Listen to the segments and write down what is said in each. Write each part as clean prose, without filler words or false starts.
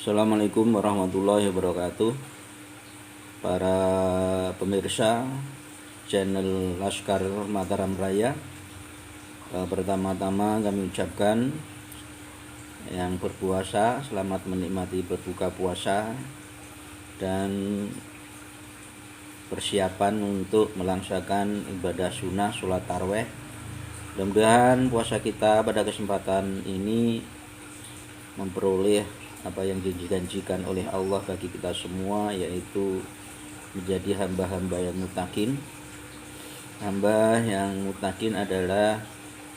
Assalamualaikum warahmatullahi wabarakatuh. Para pemirsa channel Laskar Mataram Raya, pertama-tama kami ucapkan yang berpuasa selamat menikmati berbuka puasa dan persiapan untuk melaksanakan ibadah sunnah sholat taraweh. Mudah-mudahan puasa kita pada kesempatan ini memperoleh apa yang dijanjikan oleh Allah bagi kita semua, yaitu menjadi hamba-hamba yang muttaqin. Hamba yang muttaqin adalah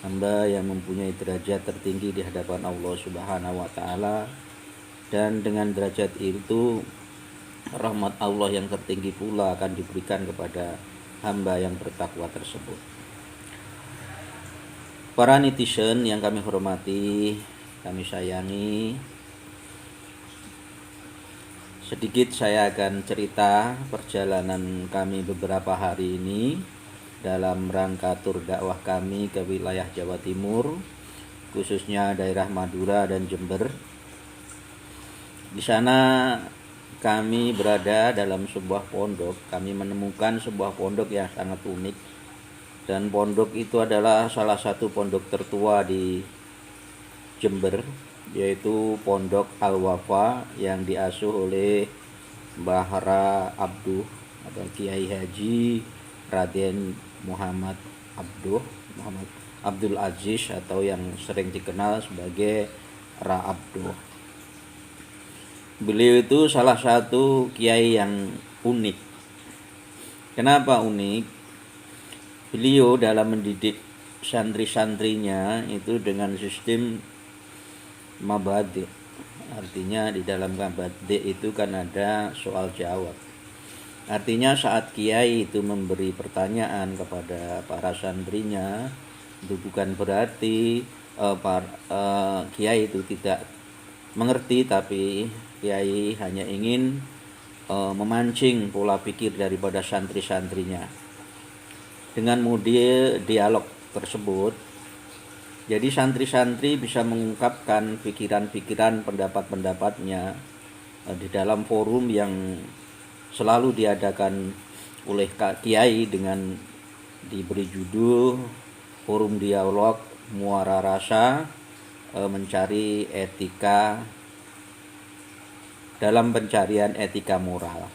hamba yang mempunyai derajat tertinggi di hadapan Allah Subhanahu wa taala, dan dengan derajat itu rahmat Allah yang tertinggi pula akan diberikan kepada hamba yang bertakwa tersebut. Para netizen yang kami hormati, kami sayangi, sedikit saya akan cerita perjalanan kami beberapa hari ini dalam rangka tur dakwah kami ke wilayah Jawa Timur, khususnya daerah Madura dan Jember. Di sana kami berada dalam sebuah pondok. Kami menemukan sebuah pondok yang sangat unik, dan pondok itu adalah salah satu pondok tertua di Jember, yaitu Pondok Al-Wafa yang diasuh oleh Bahara Abduh atau Kiai Haji Raden Muhammad Abdul Aziz, atau yang sering dikenal sebagai Ra Abduh. Beliau itu salah satu kiai yang unik. Kenapa unik? Beliau dalam mendidik santri-santrinya itu dengan sistem mabadi. Artinya di dalam mabadi itu kan ada soal jawab. Artinya saat kiai itu memberi pertanyaan kepada para santrinya, itu bukan berarti kiai itu tidak mengerti, tapi kiai hanya ingin memancing pola pikir daripada santri-santrinya dengan model dialog tersebut. Jadi santri-santri bisa mengungkapkan pikiran-pikiran, pendapat-pendapatnya di dalam forum yang selalu diadakan oleh kiai dengan diberi judul Forum Dialog Muara Rasa Mencari Etika dalam Pencarian Etika Moral.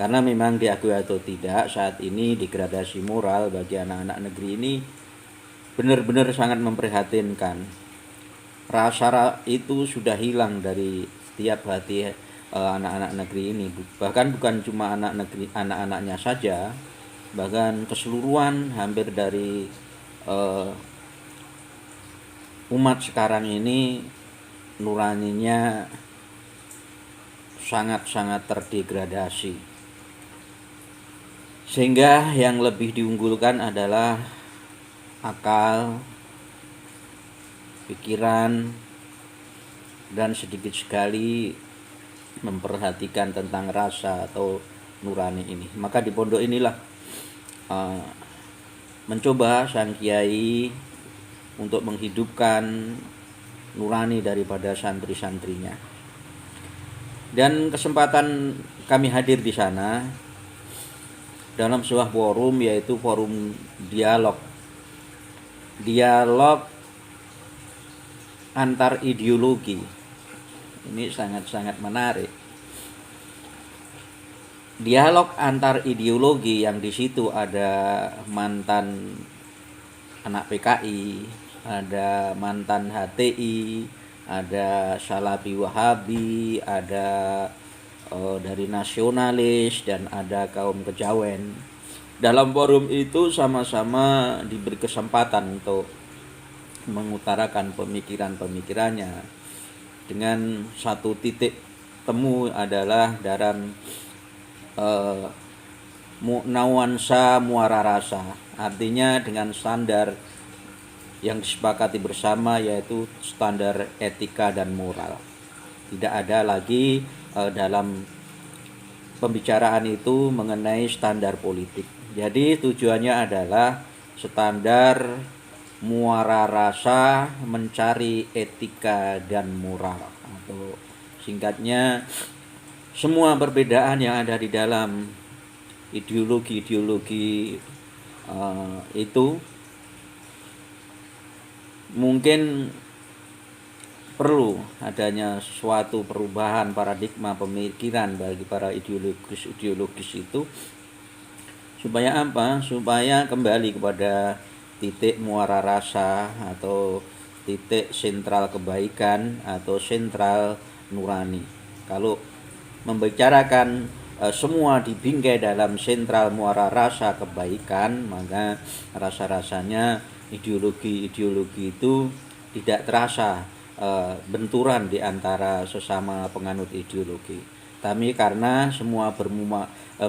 Karena memang diakui atau tidak, saat ini degradasi moral bagi anak-anak negeri ini benar-benar sangat memprihatinkan. Rasa itu sudah hilang dari setiap hati anak-anak negeri ini. Bahkan bukan cuma anak-anaknya saja, bahkan keseluruhan hampir dari umat sekarang ini nuraninya sangat-sangat terdegradasi. Sehingga yang lebih diunggulkan adalah akal, pikiran, dan sedikit sekali memperhatikan tentang rasa atau nurani ini. Maka di pondok inilah mencoba sang kiai untuk menghidupkan nurani daripada santri-santrinya. Dan kesempatan kami hadir di sana dalam sebuah forum, yaitu forum dialog antar ideologi. Ini sangat-sangat menarik. Dialog antar ideologi yang di situ ada mantan anak PKI, ada mantan HTI, ada Salafi Wahabi, ada dari nasionalis, dan ada kaum kejawen. Dalam forum itu sama-sama diberi kesempatan untuk mengutarakan pemikiran-pemikirannya dengan satu titik temu adalah dalam nuansa muara rasa. Artinya dengan standar yang disepakati bersama, yaitu standar etika dan moral. Tidak ada lagi dalam pembicaraan itu mengenai standar politik. Jadi tujuannya adalah standar muara rasa mencari etika dan moral, atau Singkatnya, semua perbedaan yang ada di dalam ideologi-ideologi itu mungkin perlu adanya suatu perubahan paradigma pemikiran bagi para ideologis itu, supaya apa? Supaya kembali kepada titik muara rasa atau titik sentral kebaikan atau sentral nurani. Kalau membicarakan semua dibingkai dalam sentral muara rasa kebaikan, maka rasa-rasanya ideologi-ideologi itu tidak terasa benturan di antara sesama penganut ideologi. Tapi karena semua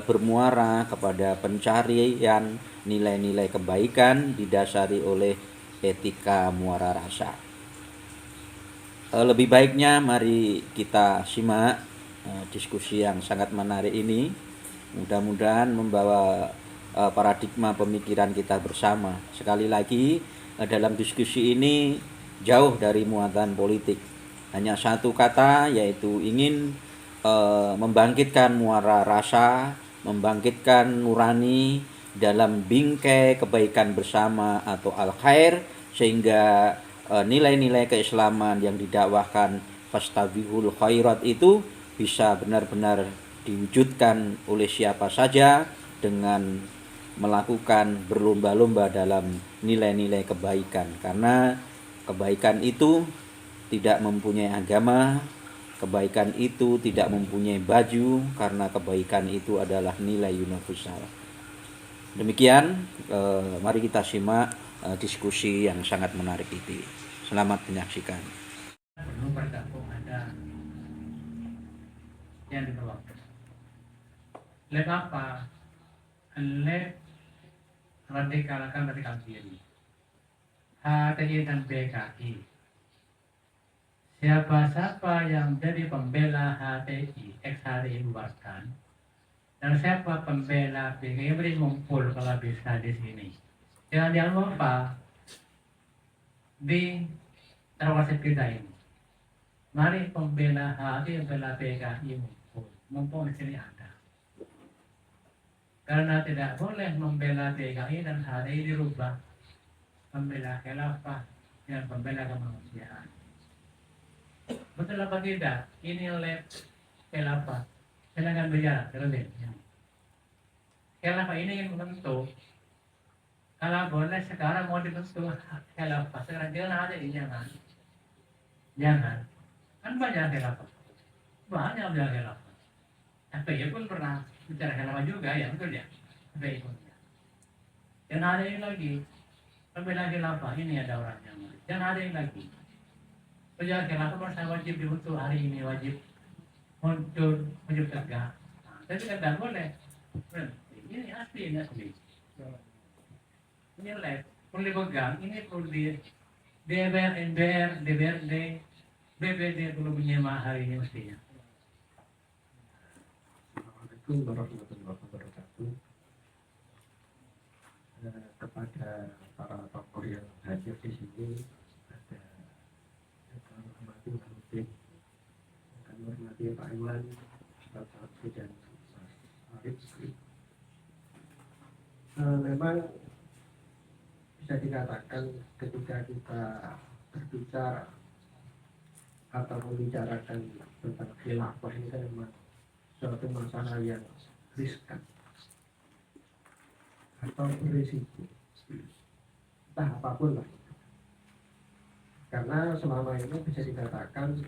bermuara kepada pencarian nilai-nilai kebaikan didasari oleh etika muara rasa. Lebih baiknya mari kita simak diskusi yang sangat menarik ini. Mudah-mudahan membawa paradigma pemikiran kita bersama. Sekali lagi, dalam diskusi ini jauh dari muatan politik. Hanya satu kata, yaitu ingin membangkitkan muara rasa, membangkitkan nurani dalam bingkai kebaikan bersama atau al-khair, sehingga nilai-nilai keislaman yang didakwahkan fastabihul khairat itu bisa benar-benar diwujudkan oleh siapa saja dengan melakukan berlomba-lomba dalam nilai-nilai kebaikan. Karena kebaikan itu tidak mempunyai agama, kebaikan itu tidak mempunyai baju, karena kebaikan itu adalah nilai universal. Demikian, mari kita simak diskusi yang sangat menarik itu. Selamat menyaksikan. Perlu bergabung ada yang dibawa. Lab apa? Lab radikalkan radikal kiri. HTI dan PKI. Siapa-siapa yang jadi pembela HTI, ex-HTI bubarkan, dan siapa pembela PKI beri ngumpul kalau bisa di sini. Jangan lupa di terwasip kita ini. Mari pembela HTI, pembela PKI ngumpul. Mumpung di sini ada. Karena tidak boleh membela PKI dan HTI dirubah. Pembela khilafah dan pembela kemanusiaan. Betul apa tidak? Ini lab khilafah. Silakan bicara, terus. Khilafah ini yang membentuk. Kalau boleh sekarang mau dibentuk khilafah, sekarang jangan ada ini jangan. Jangan. Kan banyak khilafah. Banyak khilafah. FPI pun pernah bicara khilafah juga, ya betul ya? FPI pun. Jangan ada ini lagi. Pembela khilafah ini ada orangnya. Jangan ada ini lagi. Penjaga khilafah merasa wajib dibentuk hari ini, wajib muncul tegak. Tapi tidak boleh. Ini asli, ini asli. Ini lab, perlu dipegang, ini perlu di DPR, MPR, DPRD, BPD perlu menyimak hari ini mestinya. Assalamualaikum warahmatullahi wabarakatuh. Kepada para tokoh yang hadir di sini, ada Dr. Ahmad Nurdin, kami hormati Pak Iwan, Pak Abdi dan Mas Arif. Memang bisa dikatakan ketika kita berbicara atau membicarakan tentang khilafah ini kan memang suatu masalah yang riskan atau berisiko, entah apapun lah. Karena selama ini bisa dikatakan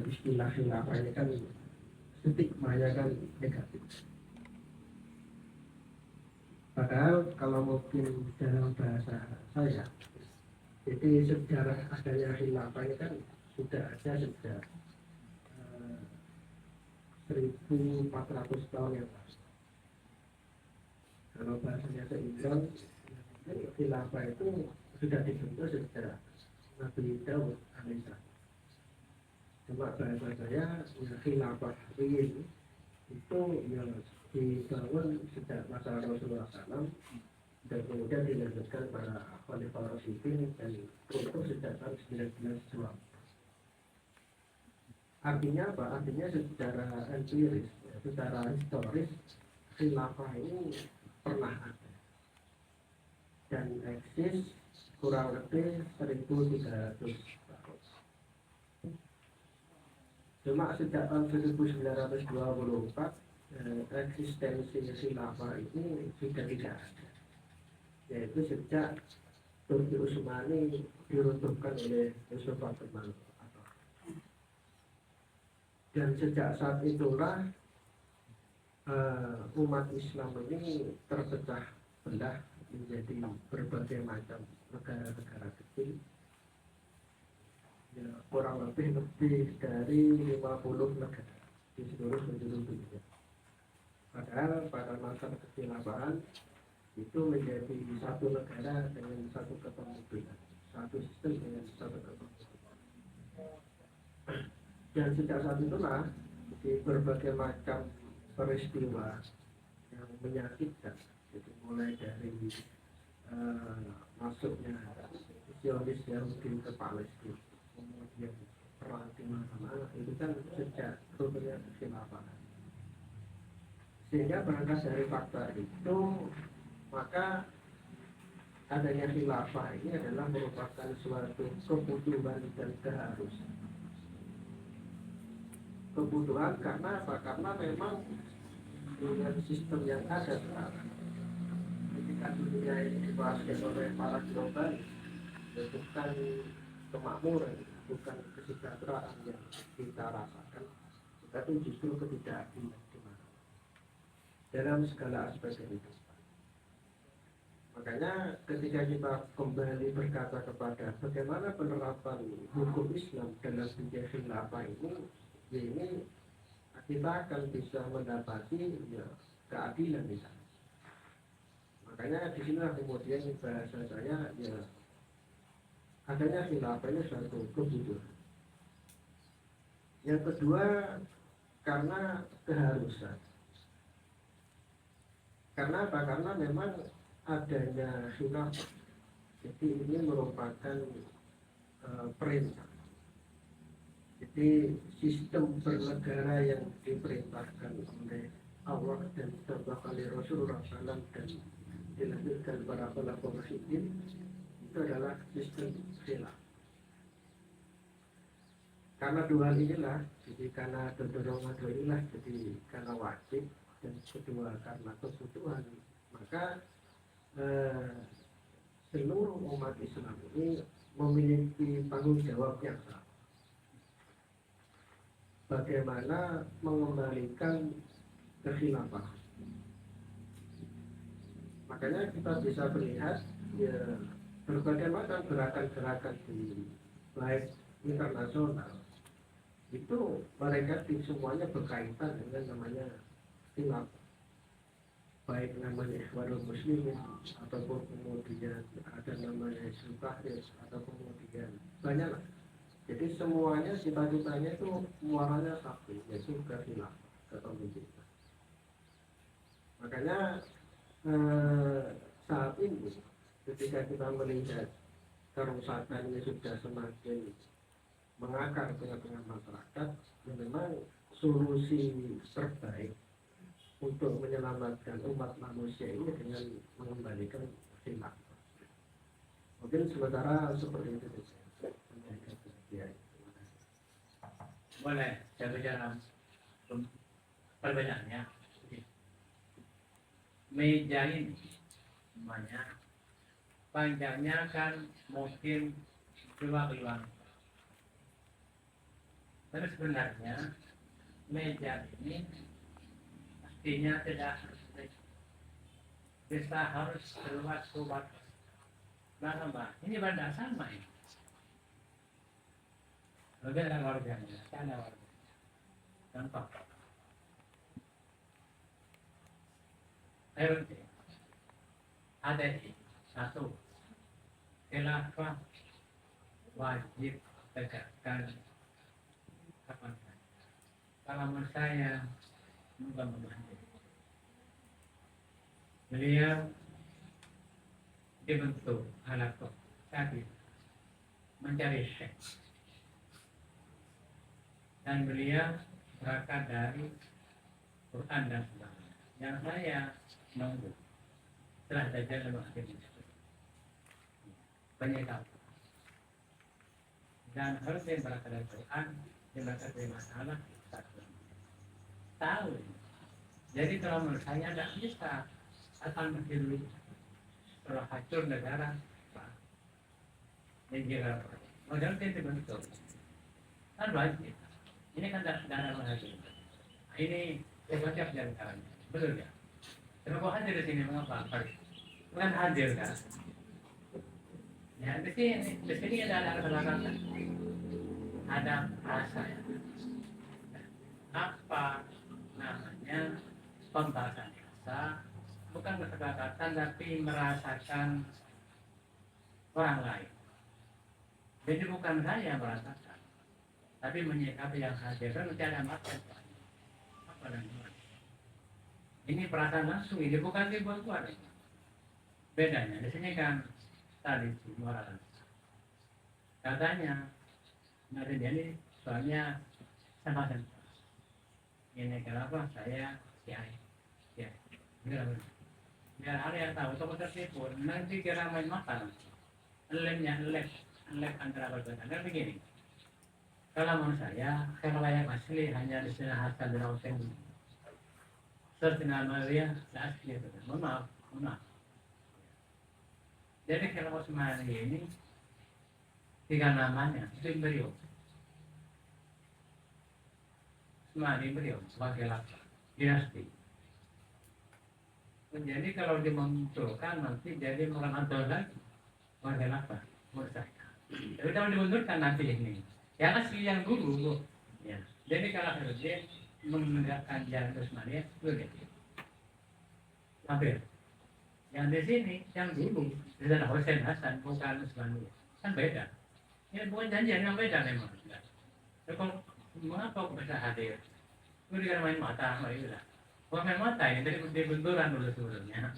istilah khilafah ini kan stigmanya kan negatif. Padahal kalau mungkin dalam bahasa saya, jadi sejarah adanya khilafah ini kan sudah ada sejak 1400 tahun yang lalu. Kalau bahasanya seimbang, khilafah itu sudah dibentuk sejak Nabi Daud alaihissalam. Cuma bahasa saya, khilafah ini itu yang dibangun sejak masa Rasulullah SAW dan kemudian dilanjutkan para khalifah Rasyidin dan untuk sejak tahun 19 Islam. Artinya apa? Artinya secara empiris, ya, secara historis, khilafah ini pernah ada dan eksis kurang lebih 1300 tahun. Cuma sejak tahun 1924 eksistensi khilafah ini sudah tidak ada, yaitu sejak Turki Utsmani diruntuhkan oleh Mustafa Kemal Atatürk. Dan sejak saat itulah umat Islam ini terpecah belah menjadi berbagai macam negara-negara kecil, ya, kurang lebih dari 50 negara di seluruh penjuru dunia. Padahal pada masa kekhilafan itu menjadi satu negara dengan satu kepemimpinan, satu sistem dengan satu kepemimpinan. Dan sejak saat itulah di berbagai macam peristiwa yang menyakitkan, jadi mulai dari masuknya Zionis Yahudi ke Palestina, kemudian perang di mana-mana, itu kan sejak turunnya kekhilafan. Sehingga berangkat dari fakta itu, maka adanya khilafah ini adalah merupakan suatu kebutuhan dan keharusan. Kebutuhan karena apa? Karena memang dengan sistem yang ada sekarang, ketika dunia ini dikuasai oleh para global, bukan kemakmuran, bukan kesejahteraan yang kita rasakan, tapi justru ketidakadilan dalam segala aspek kehidupan. Makanya ketika kita kembali berkata kepada bagaimana penerapan hukum Islam dalam dunia khilafah ini kita akan bisa mendapati ya, keadilan di sana. Makanya di sinilah kemudian bahasa saya ya adanya khilafah ini suatu kebutuhan. Yang kedua karena keharusan. Karena apa? Karena memang adanya khilafah. Jadi ini merupakan perintah. Jadi sistem bernegara yang diperintahkan oleh Allah dan oleh Rasulullah SAW dan dilanjutkan para khulafaur rasyidin itu adalah sistem khilafah. Karena dua inilah, jadi karena dorongan dua inilah, jadi karena wajib dan kedua karena kebutuhan, maka seluruh umat Islam ini memiliki tanggung jawab yang sama. Bagaimana mengembalikan kekhilafan. Makanya kita bisa melihat ya, berbagai macam gerakan-gerakan di baik internasional itu mereka semuanya berkaitan dengan namanya khilafah, baik namanya Ikhwanul Muslimin ataupun kemudian ada namanya Hizbut Tahrir atau kemudian banyaklah. Jadi semuanya cita-citanya itu muaranya satu, yaitu ke khilafah, kepemimpinan. Makanya saat ini ketika kita melihat kerusakan ini sudah semakin mengakar tengah-tengah masyarakat, memang solusi terbaik untuk menyelamatkan umat manusia ini dengan mengembalikan khilafah. Mungkin sementara seperti itu saja. Boleh saya bicara perbedaannya. Meja ini namanya panjangnya kan mungkin 2 km. Tapi sebenarnya meja ini pastinya tidak bisa harus keluar sobat. Mbak, ini benda sama ini. Bagaimana warganya? Sana warga. Contoh. Ayo, ada ini satu. Khilafah wajib tegakkan kapan? Kalau menurut saya mudah-mudahan beliau dibentuk halaqah tadi mencari syekh dan beliau berangkat dari Quran dan Sunnah. Yang saya nunggu setelah Dajjal akhirnya penyekap dan harus yang berangkat dari Quran, yang berangkat dari masalah tahu. Jadi kalau menurut saya tidak bisa akan berdiri kalau hancur negara negara modal itu bentuk kan wajib. Ini kan tidak ada hasil. Ini siap jalan caranya, betul ya? Kenapa hadir di sini mengapa? Bukan hadir kan? Ya di sini ada kata-kata, ada rasa ya. Apa namanya pembahasan rasa? Bukan kesepakatan tapi merasakan orang lain. Jadi bukan saya merasakan, tapi menyikapi yang hadir kan mesti ada makna. Apa namanya? Ini perasaan langsung, ini bukan dibuat-buat. Bedanya di sini kan tadi moral. Katanya nanti ini soalnya sama. Ini kenapa saya kiai. Biar ada yang tahu, sobat tertipu, nanti kira main mata. Lem antara berbeda. Begini, kalau menurut saya, kalau yang asli hanya di sini Hasan dan Husain. Sebenarnya Maria asli itu. Mohon maaf. Jadi kalau Osmani ini tiga namanya itu beliau. Osmani beliau sebagai laki dinasti. Jadi kalau dimunculkan nanti jadi Muhammad lagi sebagai apa? Menurut saya. Tapi kalau dimundurkan nanti ini, yang asli yang dulu, ya. Jadi kalau dia menegakkan jalan Osmani, boleh. Hampir. Yang di sini, yang dulu, adalah Husain Hasan, bukan Osmani, kan beda. Ya bukan janjian yang beda memang. Kalau mengapa bisa hadir? Itu dia main mata, marilah. Bukan main mata ini, dari benturan dulu sebelumnya.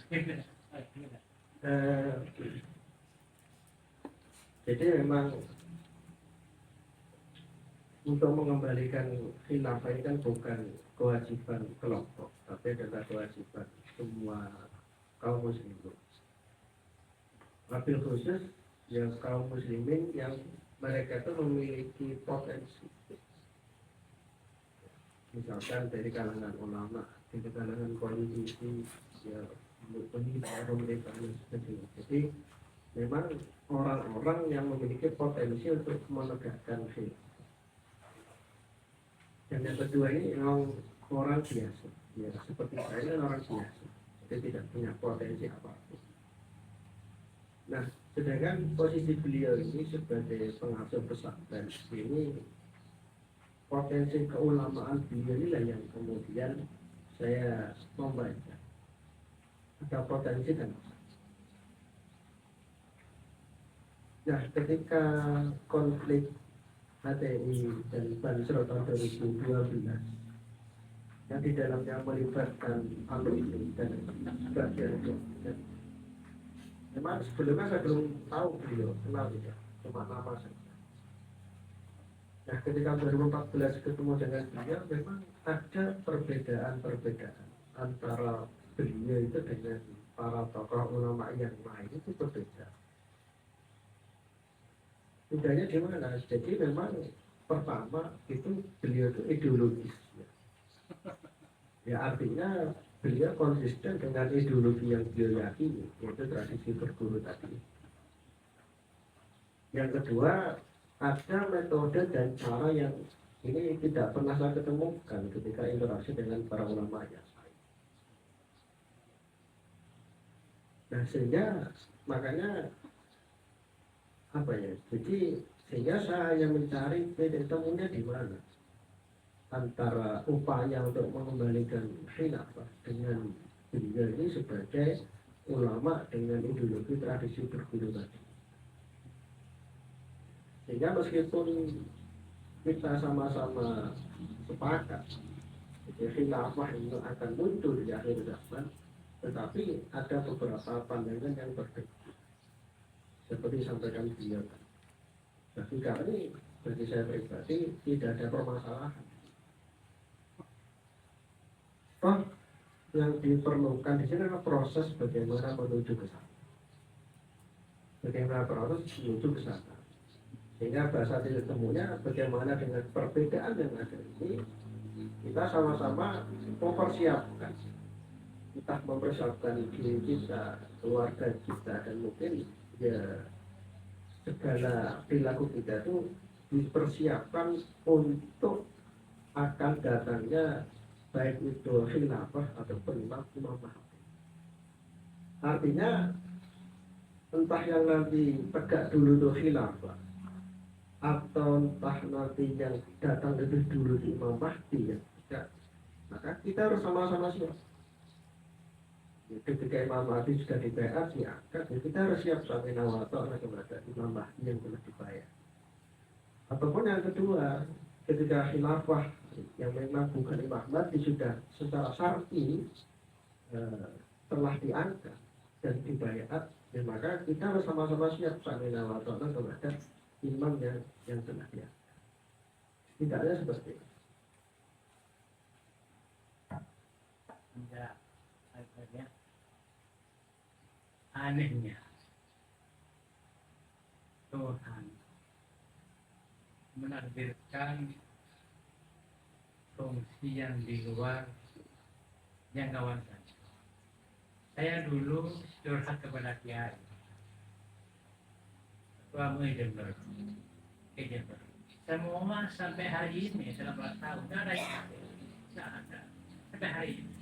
Jadi memang untuk mengembalikan khilafah ini kan bukan kewajiban kelompok, tapi adalah kewajiban semua kaum muslimin. Wabil khusus yang kaum muslimin yang mereka itu memiliki potensi. Misalkan dari kalangan ulama, dari kalangan politisi, ya pemerintahan dan sebagainya. Jadi memang orang-orang yang memiliki potensi untuk menegakkan khilafah. Dan yang kedua ini memang orang biasa, ya seperti saya orang biasa, jadi tidak punya potensi apapun. Nah, sedangkan posisi beliau ini sebagai pengasuh pesantren ini potensi keulamaan beliau inilah yang kemudian saya membaca ada potensi dan nah ketika konflik HTI dan Banser tahun 2012 yang di dalamnya melibatkan alumni dan sebagian dosen. Memang sebelumnya saya belum tahu beliau, kenal tidak, cuma nama saja. Nah ketika 2014 ketemu dengan beliau, memang ada perbedaan antara beliau itu dengan para tokoh ulama yang lain itu berbeda. Bedanya di mana? Jadi memang pertama itu beliau itu ideologis. Ya artinya beliau konsisten dengan ideologi yang beliau yakini, yaitu tradisi berguru tadi. Yang kedua, ada metode dan cara yang ini tidak pernah saya ketemukan ketika interaksi dengan para ulama yang lain. Nah sehingga makanya apa ya? Jadi sehingga saya hanya mencari titik temunya di mana antara upaya untuk mengembalikan khilafah dengan beliau ini sebagai ulama dengan ideologi tradisi berguru tadi. Sehingga meskipun kita sama-sama sepakat khilafah itu akan muncul di akhir zaman, tetapi ada beberapa pandangan yang berbeda seperti disampaikan beliau. Tapi kami bagi saya pribadi tidak ada permasalahan. Toh yang diperlukan di sini adalah proses bagaimana menuju ke sana. Bagaimana proses menuju ke sana. Sehingga bahasa titik temunya bagaimana dengan perbedaan yang ada ini kita sama-sama mempersiapkan. Kita mempersiapkan diri kita, keluarga kita, dan mungkin ya segala perilaku kita itu dipersiapkan untuk akan datangnya baik itu khilafah ataupun Imam Mahdi. Artinya entah yang nanti tegak dulu itu khilafah atau entah nanti yang datang lebih dulu di Imam Mahdi ya tidak, maka kita harus sama-sama siap. Ketika Imam Mahdi sudah dibayar diangkat, ya kita harus siap samina wa ta'ala kepada Imam Mahdi yang telah dibayar. Ataupun yang kedua, ketika khilafah yang memang bukan Imam Mahdi sudah secara syar'i telah diangkat dan dibayar, ya maka kita harus sama-sama siap samina wa ta'ala kepada imam yang telah diangkat. Tidaknya seperti itu. Ya, akhirnya anehnya Tuhan menakdirkan fungsi yang di luar jangkauan saya. Saya dulu curhat kepada Kiai Ketua Jember, semua sampai hari ini 18 tahun tidak ada yang tidak ada sampai hari ini.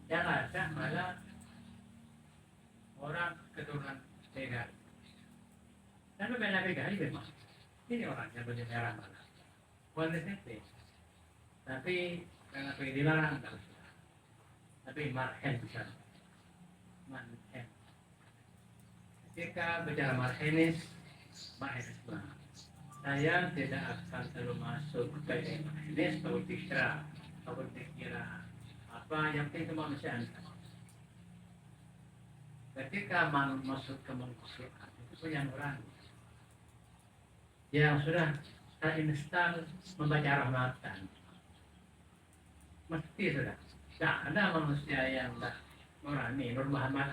Yang ada malah orang keturunan PKI. Tapi banyak PKI memang. Ini orangnya baju merah mana? Bukan SMP. Tapi karena PKI dilarang tak bisa. Tapi marhen bisa. Marhen. Ketika bicara marhenis banget. Saya tidak akan selalu masuk ke marhenis atau dikira apa yang penting kemanusiaan. Ketika masuk ke kemanusiaan itu punya orang yang sudah instan membaca rahmatan, mesti sudah. Tidak ada manusia yang tidak nurani, Nur Muhammad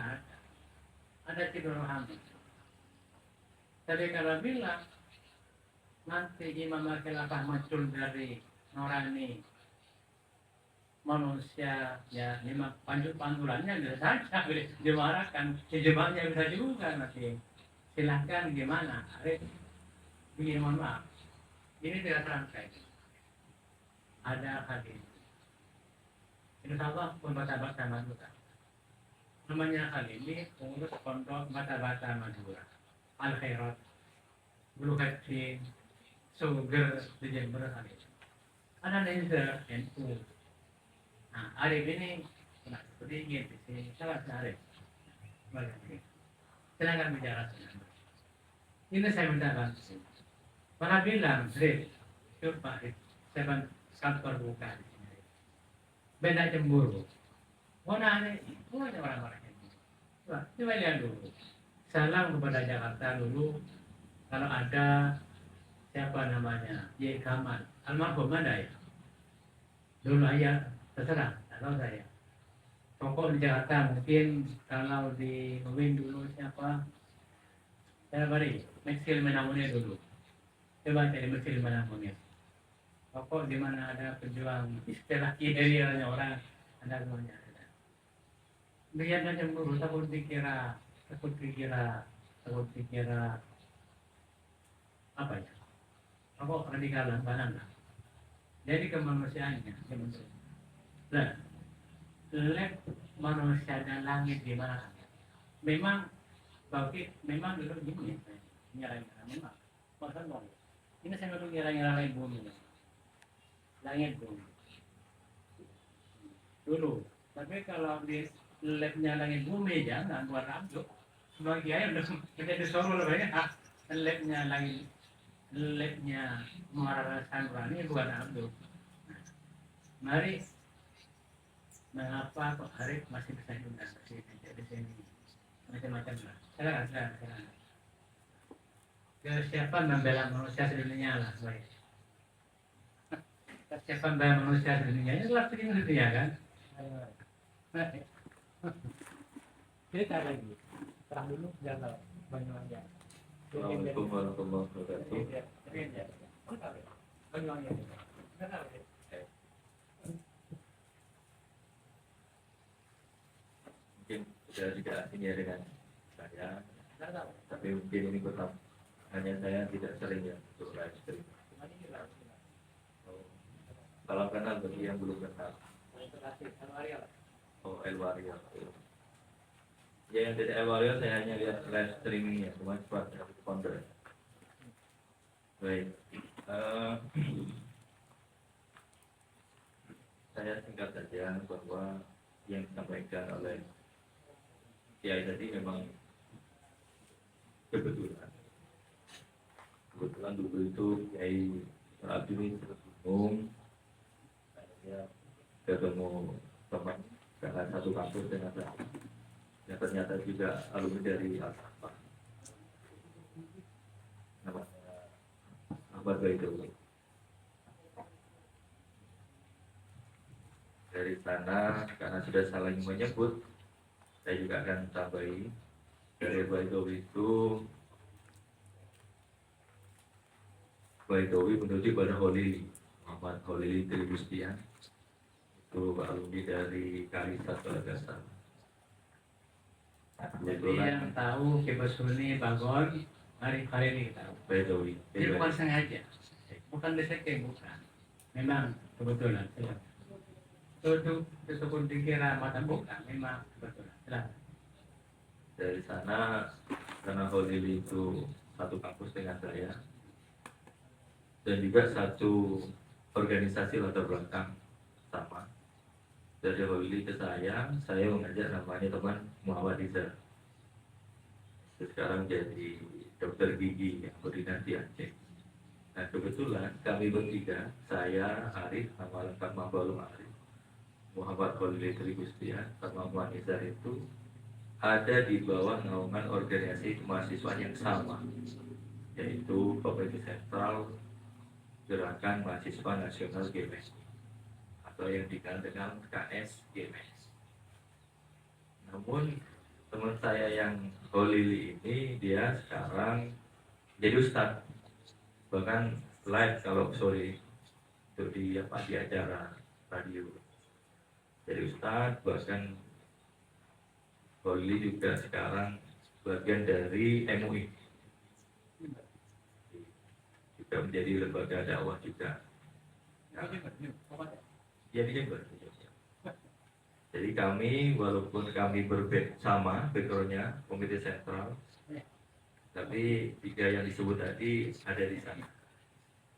ada Nur Muhammad. Tapi kalau bilang nanti Imam Khilafah muncul dari nurani manusia, ya lima pantulannya bisa saja dimarahkan, dijebaknya bisa juga nanti. Silahkan gimana? Begini, mohon maaf, ini tidak terangkai. Ada hadis. Insya Allah pembaca-baca Madura. Namanya kali ini pengurus pondok baca-baca Madura. Al-Khairat, Bulu Kecil, Suger di Jember kali. Ada laser NU. Nah, Arif ini pernah seperti ini di sini. Salah Arif. Silakan bicara. Ini saya minta bantu. Pernah bilang, Arif, coba Arif, saya kantor buka di sini. Beda cemburu. Mana ada? Mana orang-orang ini? Coba lihat dulu. Salam kepada Jakarta dulu. Kalau ada siapa namanya, Ye Kamal, almarhum ada ya. Dulu ayah terserah, kalau saya. Tokoh di Jakarta mungkin kalau di Mewin dulu siapa? Saya beri, Meksil Menamunnya dulu. Coba cari Meksil Menamunnya. Tokoh di mana ada pejuang istilah idealnya orang, ada semuanya. Lihat aja cemburu, takut dikira apa ya? Apa radikalan banana. Jadi kemanusiaannya sebenarnya. Nah, lab manusia dan langit di mana? Memang memang dulu gini, ngira-ngira memang. Maksud dong. Ini saya dulu ngira-ngira lain bumi. Langit bumi. Dulu. Tapi kalau di labnya langit bumi jangan buat abduk. Sebagian udah kita disuruh banyak labnya Muara Sanurani buat abduk. Mari mengapa kok Arif masih bisa diundang di sini macam-macam lah. Silakan. Kesiapan membela manusia sedunia lah, baik. Kesiapan membela manusia sedunia ini adalah sedunia dunia kan? Cerita lagi, terang dulu jangan Banyuwangi. Assalamualaikum warahmatullahi wabarakatuh. Banyuwangi. Mungkin sudah tidak asing ya dengan saya, tapi mungkin ini tetap hanya saya tidak sering ya untuk live stream. Salam kenal bagi yang belum kenal. Oh, El Warrior. Ya, yang tidak El Warrior saya hanya lihat live streamingnya, cuma cepat dari founder. Baik. Saya singkat saja bahwa yang disampaikan oleh Kiai tadi memang kebetulan dulu itu Kiai Abdul umum saya ketemu teman karena satu kampus dengan saya yang ternyata juga alumni dari Al-Safa namanya Ahmad Baidowi. Dari sana karena sudah saling menyebut, saya juga akan tambahi dari Baidowi itu Baidowi menuju pada Holili, Muhammad Holili Trigustian, itu alumni dari Kalisat Bagasan. Jadi yang tahu Kebasuni Bagon, hari ini tahu. Baidowi. Jadi bukan sengaja, bukan disekeng, bukan. Memang kebetulan. Itu pun dikira mata bukan, memang kebetulan. Silahkan. Dari sana karena Holili itu satu kampus dengan saya dan juga satu organisasi latar belakang sama. Dari Holili ke saya mengajak namanya teman Muhammad Rizal. Sekarang jadi dokter gigi yang koordinasi Aceh. Nah kebetulan kami bertiga, saya Arif, nama lengkap Mabalum Arif, Muhammad Holili Trigustian, sama Muhammad Rizal itu ada di bawah naungan organisasi mahasiswa yang sama, yaitu Komite Sentral Gerakan Mahasiswa Nasional GMS atau yang dikenal dengan KS GMS. Namun teman saya yang Holili ini dia sekarang jadi ustadz, bahkan live kalau sore itu di acara radio. Jadi ustadz, bahkan Holili juga sekarang bagian dari MUI, juga menjadi lembaga dakwah juga. Ya di Jember. Jadi kami walaupun kami sama backgroundnya Komite Sentral, tapi tiga yang disebut tadi ada di sana.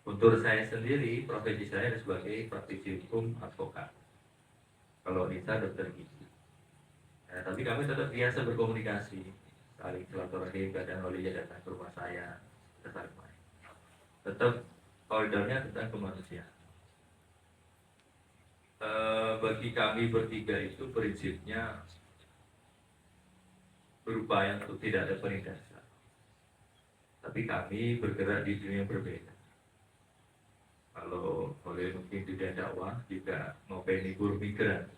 Untuk saya sendiri, profesi saya sebagai praktisi hukum advokat. Kalau Nisa dokter gigi. Nah, tapi kami tetap biasa berkomunikasi, saling silaturahim, kadang Holili datang ke rumah saya, kita saling main. Tetap koridornya tentang kemanusiaan. Bagi kami bertiga itu prinsipnya berupaya untuk tidak ada penindasan. Tapi kami bergerak di dunia yang berbeda. Kalau oleh mungkin dunia dakwah juga ngopeni buruh migran.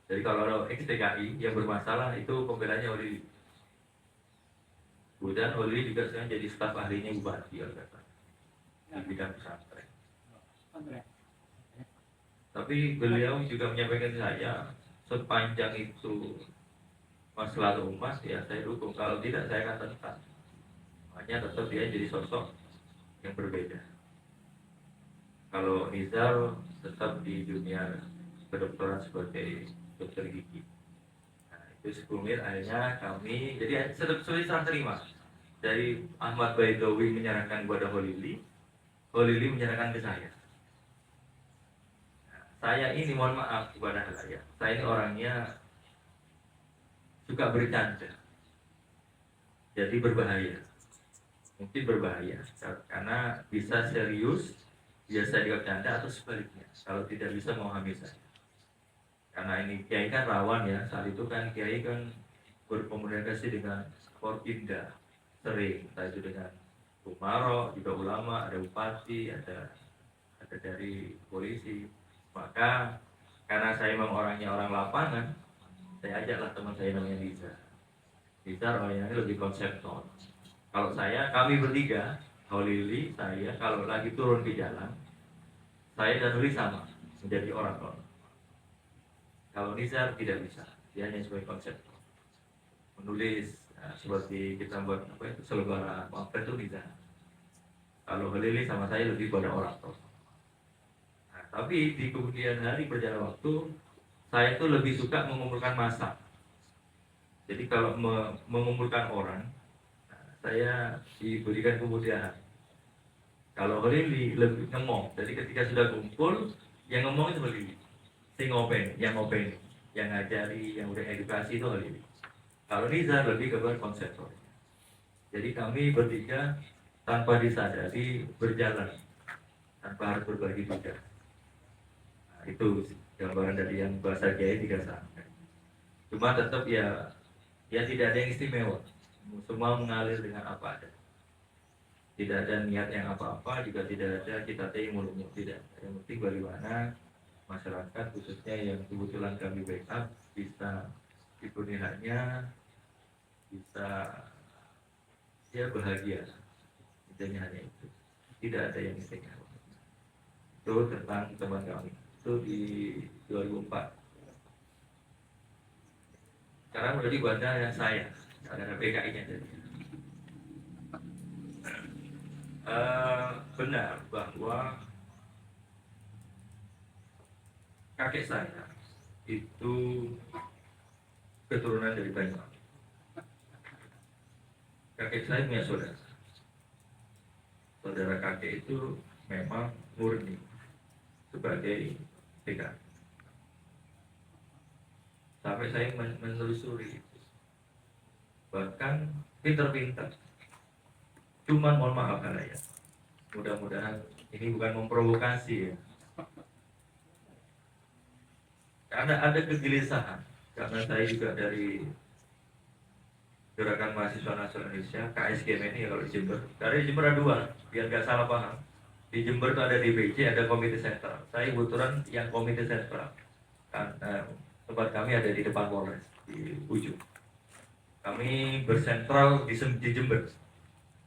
Jadi kalau XTKI yang bermasalah itu pembelanya Holili. Kemudian Holili juga sekarang jadi staf ahlinya Bupati di bidang pesantren. Tapi beliau juga menyampaikan saya sepanjang itu masalah umat ya saya dukung. Kalau tidak saya akan tentang. Makanya tetap dia jadi sosok yang berbeda. Kalau Nizar tetap di dunia kedokteran sebagai dokter gigi. Nah, itu sekumir akhirnya kami jadi sulit serah terima dari Ahmad Baidowi menyerahkan kepada Holili menyerahkan ke saya. Nah, saya ini mohon maaf kepada halayak, saya ini orangnya suka bercanda, jadi berbahaya, mungkin berbahaya karena bisa serius biasa bercanda atau sebaliknya kalau tidak bisa memahami saya. Karena ini Kiai kan rawan ya, saat itu kan Kiai kan berkomunikasi dengan Forpinda sering, entah itu dengan umaro, juga ulama, ada bupati, ada dari polisi. Maka karena saya memang orangnya orang lapangan, saya ajaklah teman saya namanya Liza. Liza orangnya lebih konseptual. Kalau kami bertiga, Holili, saya kalau lagi turun ke jalan, saya dan Nuri sama menjadi orator. Kalau Nizar tidak bisa, dia hanya sebagai konsep menulis, seperti kita buat selebaran pamflet itu Nizar. Kalau Holili sama saya lebih pada orator. Nah, tapi di kemudian hari berjalan waktu, saya itu lebih suka mengumpulkan massa. Jadi kalau mengumpulkan orang, saya diberikan kemudahan. Kalau Holili lebih ngomong, jadi ketika sudah kumpul, yang ngomong itu Holili. Yang ngopeng, yang ngajari, yang udah edukasi itu Holili. Kalau Nizar lebih ke konseptor. Jadi kami bertiga tanpa disadari berjalan, tanpa harus berbagi tugas. Nah, itu gambaran dari yang bahasa Kiai dirasakan. Cuma tetap ya tidak ada yang istimewa. Semua mengalir dengan apa ada. Tidak ada niat yang apa-apa, juga tidak ada cita-cita yang muluk-muluk, tidak. Yang penting bagaimana masyarakat khususnya yang kebetulan kami backup bisa dipenuhi haknya, bisa bahagia. Intinya hanya itu. Tidak ada yang istimewa. Itu tentang teman kami. Itu di 2004. Sekarang menjadi pada yang saya, ada PKI-nya jadi. Benar bahwa kakek saya itu keturunan dari Banyuwangi. Kakek saya punya saudara. Saudara kakek itu memang murni sebagai PKI. Sampai saya menelusuri itu. Bahkan pinter-pinter. Cuman mohon maaf ya. Mudah-mudahan ini bukan memprovokasi ya. Karena ada kegelisahan. Karena saya juga dari Gerakan Mahasiswa Nasional Indonesia, KSGMNI ya kalau di Jember. Karena di Jember ada dua, biar gak salah paham. Di Jember itu ada DPC, ada Komite Sentral. Saya kebetulan yang Komite Sentral. Tempat kami ada di depan Polres, di ujung. Kami bersentral di Jember.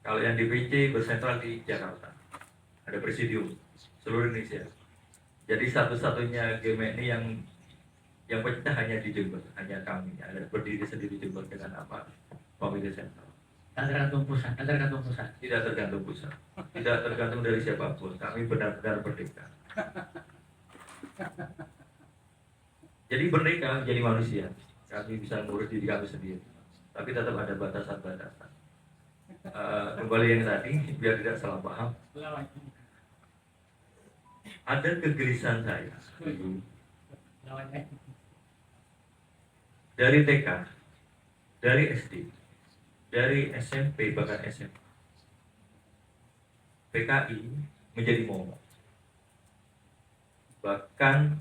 Kalau yang DPC bersentral di Jakarta. Ada presidium seluruh Indonesia. Jadi satu-satunya GMNI yang pecah hanya di Jember, hanya kami. Ada berdiri sendiri Jember dengan apa? Komite Sentral. Tidak tergantung pusat. Tidak tergantung pusat. Tidak tergantung dari siapapun. Kami benar-benar merdeka. Jadi merdeka menjadi manusia. Kami bisa ngurus diri kami sendiri. Tapi tetap ada batasan-batasan. Kembali yang tadi, biar tidak salah paham. Ada kegelisahan saya dari TK, dari SD, dari SMP, bahkan SMA. PKI menjadi momok. Bahkan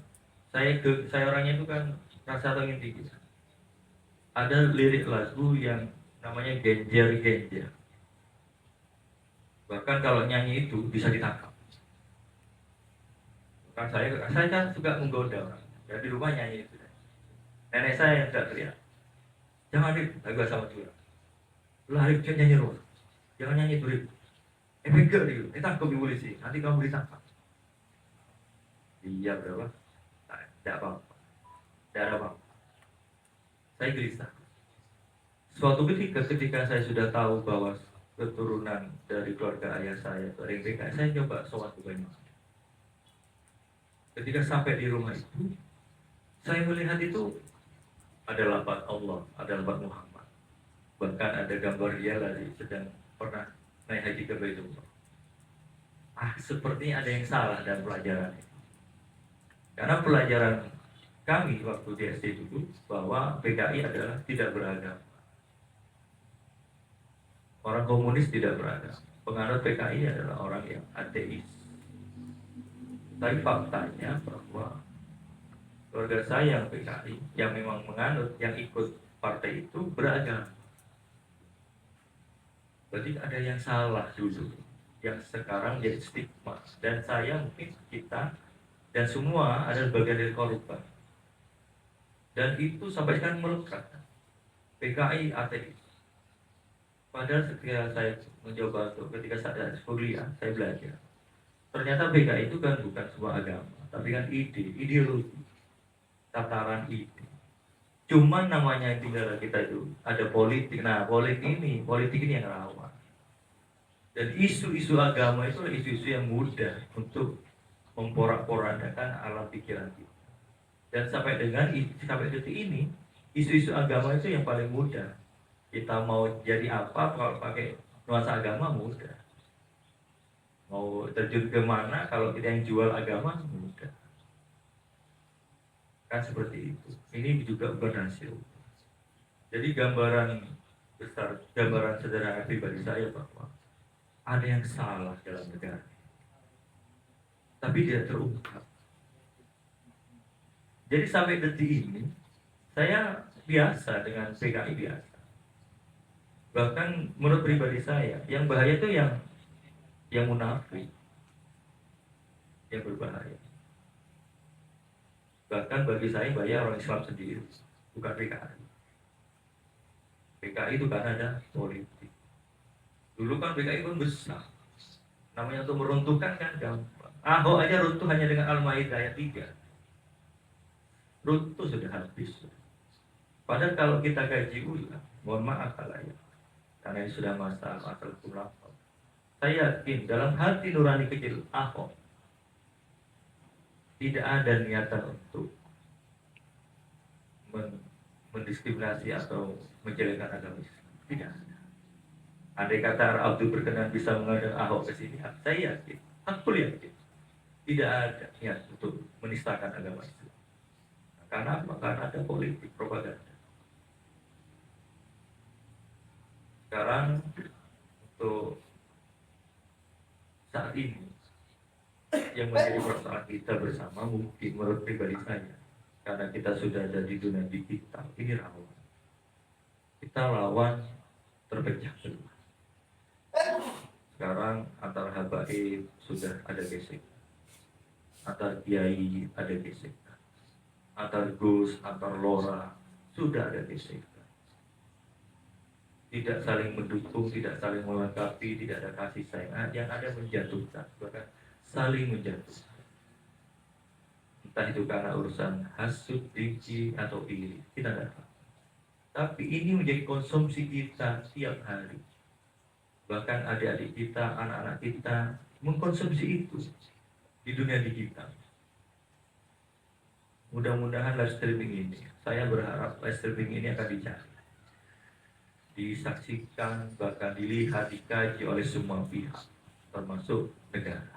saya orangnya itu kan rasa ingin tinggi. Ada lirik lagu yang namanya genjer-genjer. Bahkan kalau nyanyi itu bisa ditangkap. Kan saya kan suka menggoda orang. Ya di rumah nyanyi itu. Nenek saya yang tidak teriak. Jangan Rip, lagu sama curang. Lah Rip, jangan nyanyi roh. Jangan nyanyi itu Rip. Pegang dia, ditangkap di polisi. Nanti kamu ditangkap. Iya berapa? Tidak apa-apa. Tidak ada apa-apa. Saya gelisah. Suatu ketika saya sudah tahu bahwa keturunan dari keluarga ayah saya dari PKI, saya coba sholat ke Banyuwangi. Ketika sampai di rumah itu, saya melihat itu ada lafaz Allah, ada lafaz Muhammad. Bahkan ada gambar dia lagi sedang pernah naik haji ke Baitullah. Sepertinya ada yang salah dalam pelajaran ini. Karena pelajaran kami waktu di SD dulu bahwa PKI adalah tidak beragama. Orang komunis tidak beragama. Penganut PKI adalah orang yang ateis. Tapi faktanya bahwa keluarga saya yang PKI, yang memang menganut, yang ikut partai itu beragama. Berarti ada yang salah dulu, yang sekarang jadi stigma. Dan saya mungkin kita dan semua adalah bagian dari korban. Dan itu sampai sekarang melekat. PKI ateis. Padahal ketika saya mencoba untuk ketika saya kuliah, saya belajar. Ternyata PKI itu kan bukan sebuah agama, tapi kan ide, ideologi, tataran ide. Cuman namanya di negara kita itu ada politik. Nah, politik ini yang rawan. Dan isu-isu agama itu adalah isu-isu yang mudah untuk memporak-porandakan alam pikiran kita. Dan sampai detik ini, isu-isu agama itu yang paling mudah. Kita mau jadi apa kalau pakai nuansa agama mudah. Mau terjun ke mana kalau kita yang jual agama mudah. Kan seperti itu. Ini juga berhasil. Jadi gambaran besar, gambaran sederhana pribadi saya bahwa ada yang salah dalam negara, tapi tidak terungkap. Jadi sampai detik ini saya biasa dengan PKI biasa. Bahkan menurut pribadi saya, yang bahaya itu yang munafik, yang berbahaya. Bahkan bagi saya bahaya orang Islam sendiri, bukan PKI. PKI itu karena ada politik. Dulu kan PKI pun besar. Namanya untuk meruntuhkan kan gampang. Ahok aja runtuh hanya dengan Al-Maidah ayat 3. Runtuh sudah habis. Padahal kalau kita kaji ulang, mohon maaf kalau ya, karena ini sudah masalah hukum lapor. Saya yakin dalam hati nurani kecil Ahok tidak ada niatan untuk mendiskriminasi atau menjelekkan agama Islam. Tidak ada. Andai kata Abdul berkenan bisa mengajak Ahok ke sini, saya yakin, aku yakin, tidak ada niat untuk menistakan agama Islam. Karena apa? Karena ada politik propaganda. Sekarang untuk saat ini yang menjadi persoalan kita bersama mungkin menurut pribadi saya, karena kita sudah ada di dunia digital, ini rawan. Kita lawan terpecah belah. Sekarang antar habaib sudah ada gesek, antar kiai ada gesek, antar gus, antar lora sudah ada gesek. Tidak saling mendukung, tidak saling melengkapi, tidak ada kasih sayang, yang ada menjatuhkan, bahkan saling menjatuhkan. Entah itu karena urusan hasud, dengki, atau iri, kita tidak tahu. Tapi ini menjadi konsumsi kita tiap hari. Bahkan adik-adik kita, anak-anak kita mengkonsumsi itu di dunia digital. Mudah-mudahan live streaming ini, saya berharap live streaming ini akan dicari, disaksikan, bahkan dilihat, dikaji oleh semua pihak, termasuk negara.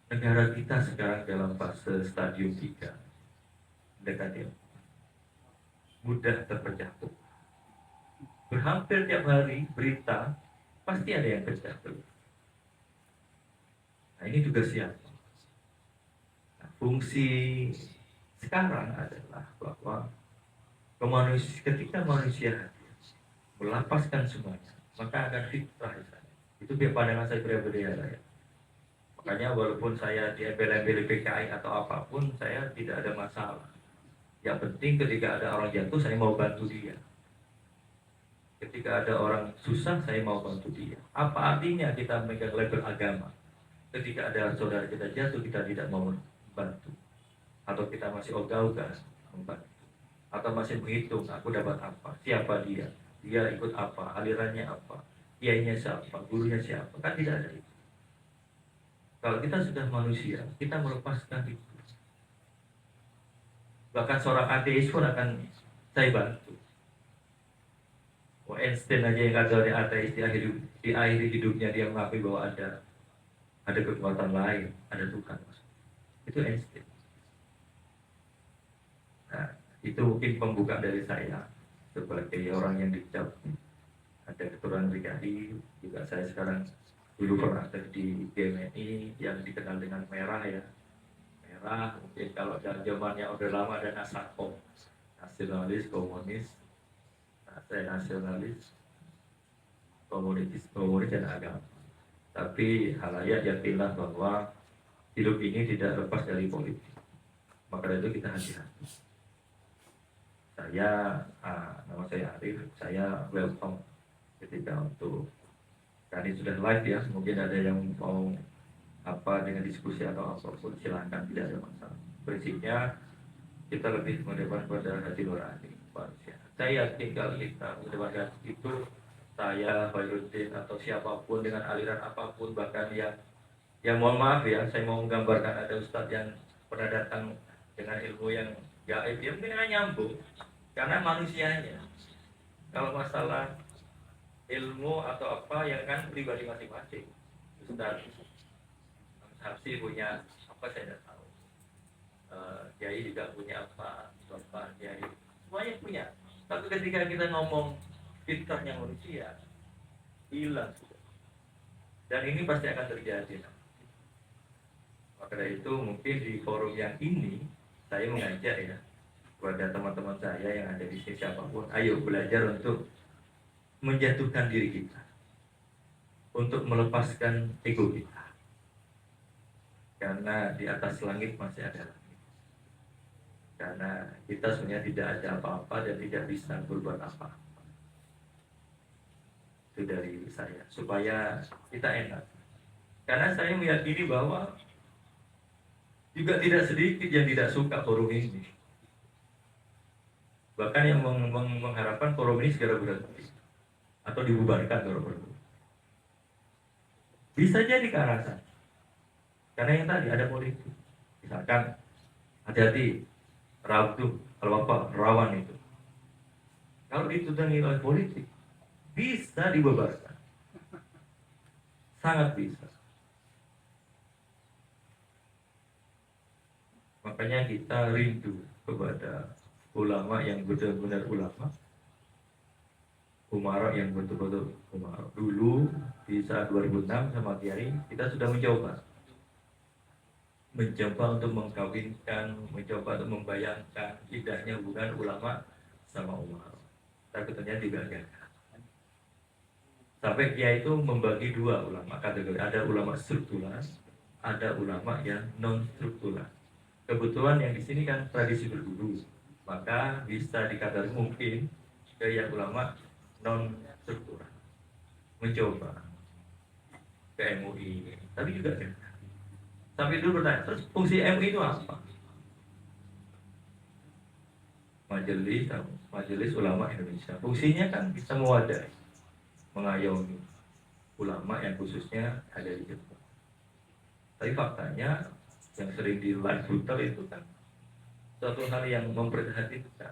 Negara kita sekarang dalam fase stadium 3, mendekati mudah terpecah belah. Berhampir tiap hari berita pasti ada yang pecah belah. Nah, ini tugas siapa? Nah, fungsi sekarang adalah bahwa ketika manusia melapaskan semuanya, maka akan fitrah itu biar pandangan saya pribadi ya. Makanya walaupun saya di embel-embel PKI atau apapun, saya tidak ada masalah. Yang penting ketika ada orang jatuh, saya mau bantu dia. Ketika ada orang susah, saya mau bantu dia. Apa artinya kita memegang label agama? Ketika ada saudara kita jatuh, kita tidak mau membantu. Atau kita masih ogah-ogah membantu. Atau masih menghitung, aku dapat apa, siapa dia, dia ikut apa, alirannya apa, kiainya siapa, gurunya siapa. Kan tidak ada itu. Kalau kita sudah manusia, kita melepaskan itu. Bahkan seorang ateis pun akan saya bantu. Einstein aja yang kata ateis di akhir hidupnya dia mengakui bahwa ada kekuatan lain, ada Tuhan. Itu Einstein. Nah, itu mungkin pembuka dari saya sebagai orang yang dicap ada keturunan PKI. Juga saya sekarang dulu pernah di GMI yang dikenal dengan merah ya. Merah mungkin kalau dari zamannya udah lama ada Nasakom, nasionalis, komunis. Nah, saya nasionalis. komunis dan agama. Tapi halayak yakinlah bahwa hidup ini tidak lepas dari politik. Maka dari itu kita hati-hati. Nama saya Arif, saya welcome ketika untuk kali sudah live ya. Mungkin ada yang mau apa dengan diskusi atau apapun silahkan, tidak ada masalah. Prinsipnya kita lebih mendepan pada hati nurani manusia. Saya yakin kalau kita mendepan itu, saya Khairuddin atau siapapun dengan aliran apapun, bahkan yang mohon maaf ya, saya mau menggambarkan ada ustadz yang pernah datang dengan ilmu yang gaib, ya mungkin akan nyambung karena manusianya. Kalau masalah ilmu atau apa yang kan pribadi masing-masing. Ustadz Habsi punya apa saya tidak tahu. Kiai juga punya apa, bapak kiai semuanya punya. Tapi ketika kita ngomong fitrahnya manusia hilang, dan ini pasti akan terjadi. Maka dari itu mungkin di forum yang ini saya mengajak ya kepada teman-teman saya yang ada di sini siapapun, ayo belajar untuk menjatuhkan diri kita, untuk melepaskan ego kita, karena di atas langit masih ada langit. Karena kita sebenarnya tidak ada apa-apa dan tidak bisa berbuat apa-apa. Itu dari saya supaya kita enak. Karena saya meyakini bahwa juga tidak sedikit yang tidak suka forum ini. Bahkan yang mengharapkan forum ini segera berhenti atau dibubarkan kalau perlu. Bisa jadi ke arah sana. Karena yang tadi ada politik. Misalkan hati-hati, rawan itu. Kalau ditudingi oleh politik, bisa dibubarkan. Sangat bisa. Makanya kita rindu kepada ulama yang benar-benar ulama, umara yang betul-betul umara. Dulu di saat 2006 sama Kiai kita sudah mencoba untuk mengkawinkan, mencoba untuk membayangkan indahnya hubungan ulama sama umara. Tapi ternyata digagalkan. Sampai Kiai itu membagi dua ulama kategori, ada ulama struktural, ada ulama yang non struktural. Kebetulan yang di sini kan tradisi berguru, maka bisa dikatakan mungkin ke yang ulama non struktural mencoba ke MUI, tapi juga sampai dulu bertanya, terus fungsi MUI itu apa? Majelis Ulama Indonesia, fungsinya kan bisa mewadahi, mengayomi ulama yang khususnya ada di Jepang. Tapi faktanya yang sering di live Twitter itu kan suatu hal yang memprihatinkan.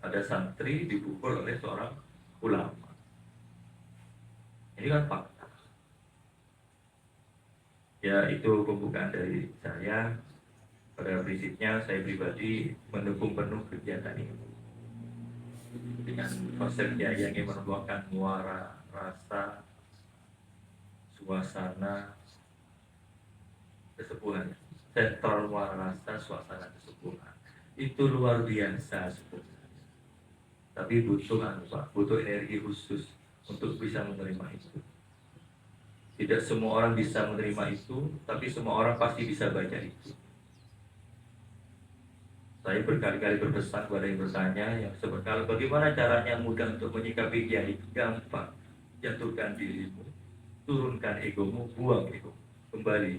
Ada santri dipukul oleh seorang ulama. Ini kan fakta. Ya itu pembukaan dari saya. Pada prinsipnya saya pribadi mendukung penuh kegiatan ini. Dengan konsep yang ingin menuangkan muara, rasa, suasana, kesepuhan, sentral muara rasa, suasana kesepuhan itu luar biasa sebenarnya. Tapi butuh energi khusus untuk bisa menerima itu. Tidak semua orang bisa menerima itu, tapi semua orang pasti bisa baca itu. Saya berkali-kali berpesan kepada yang bertanya, yang seberkali bagaimana caranya mudah untuk menyikapi kiai. Gampang, jatuhkan dirimu, turunkan egomu, buang ego, kembali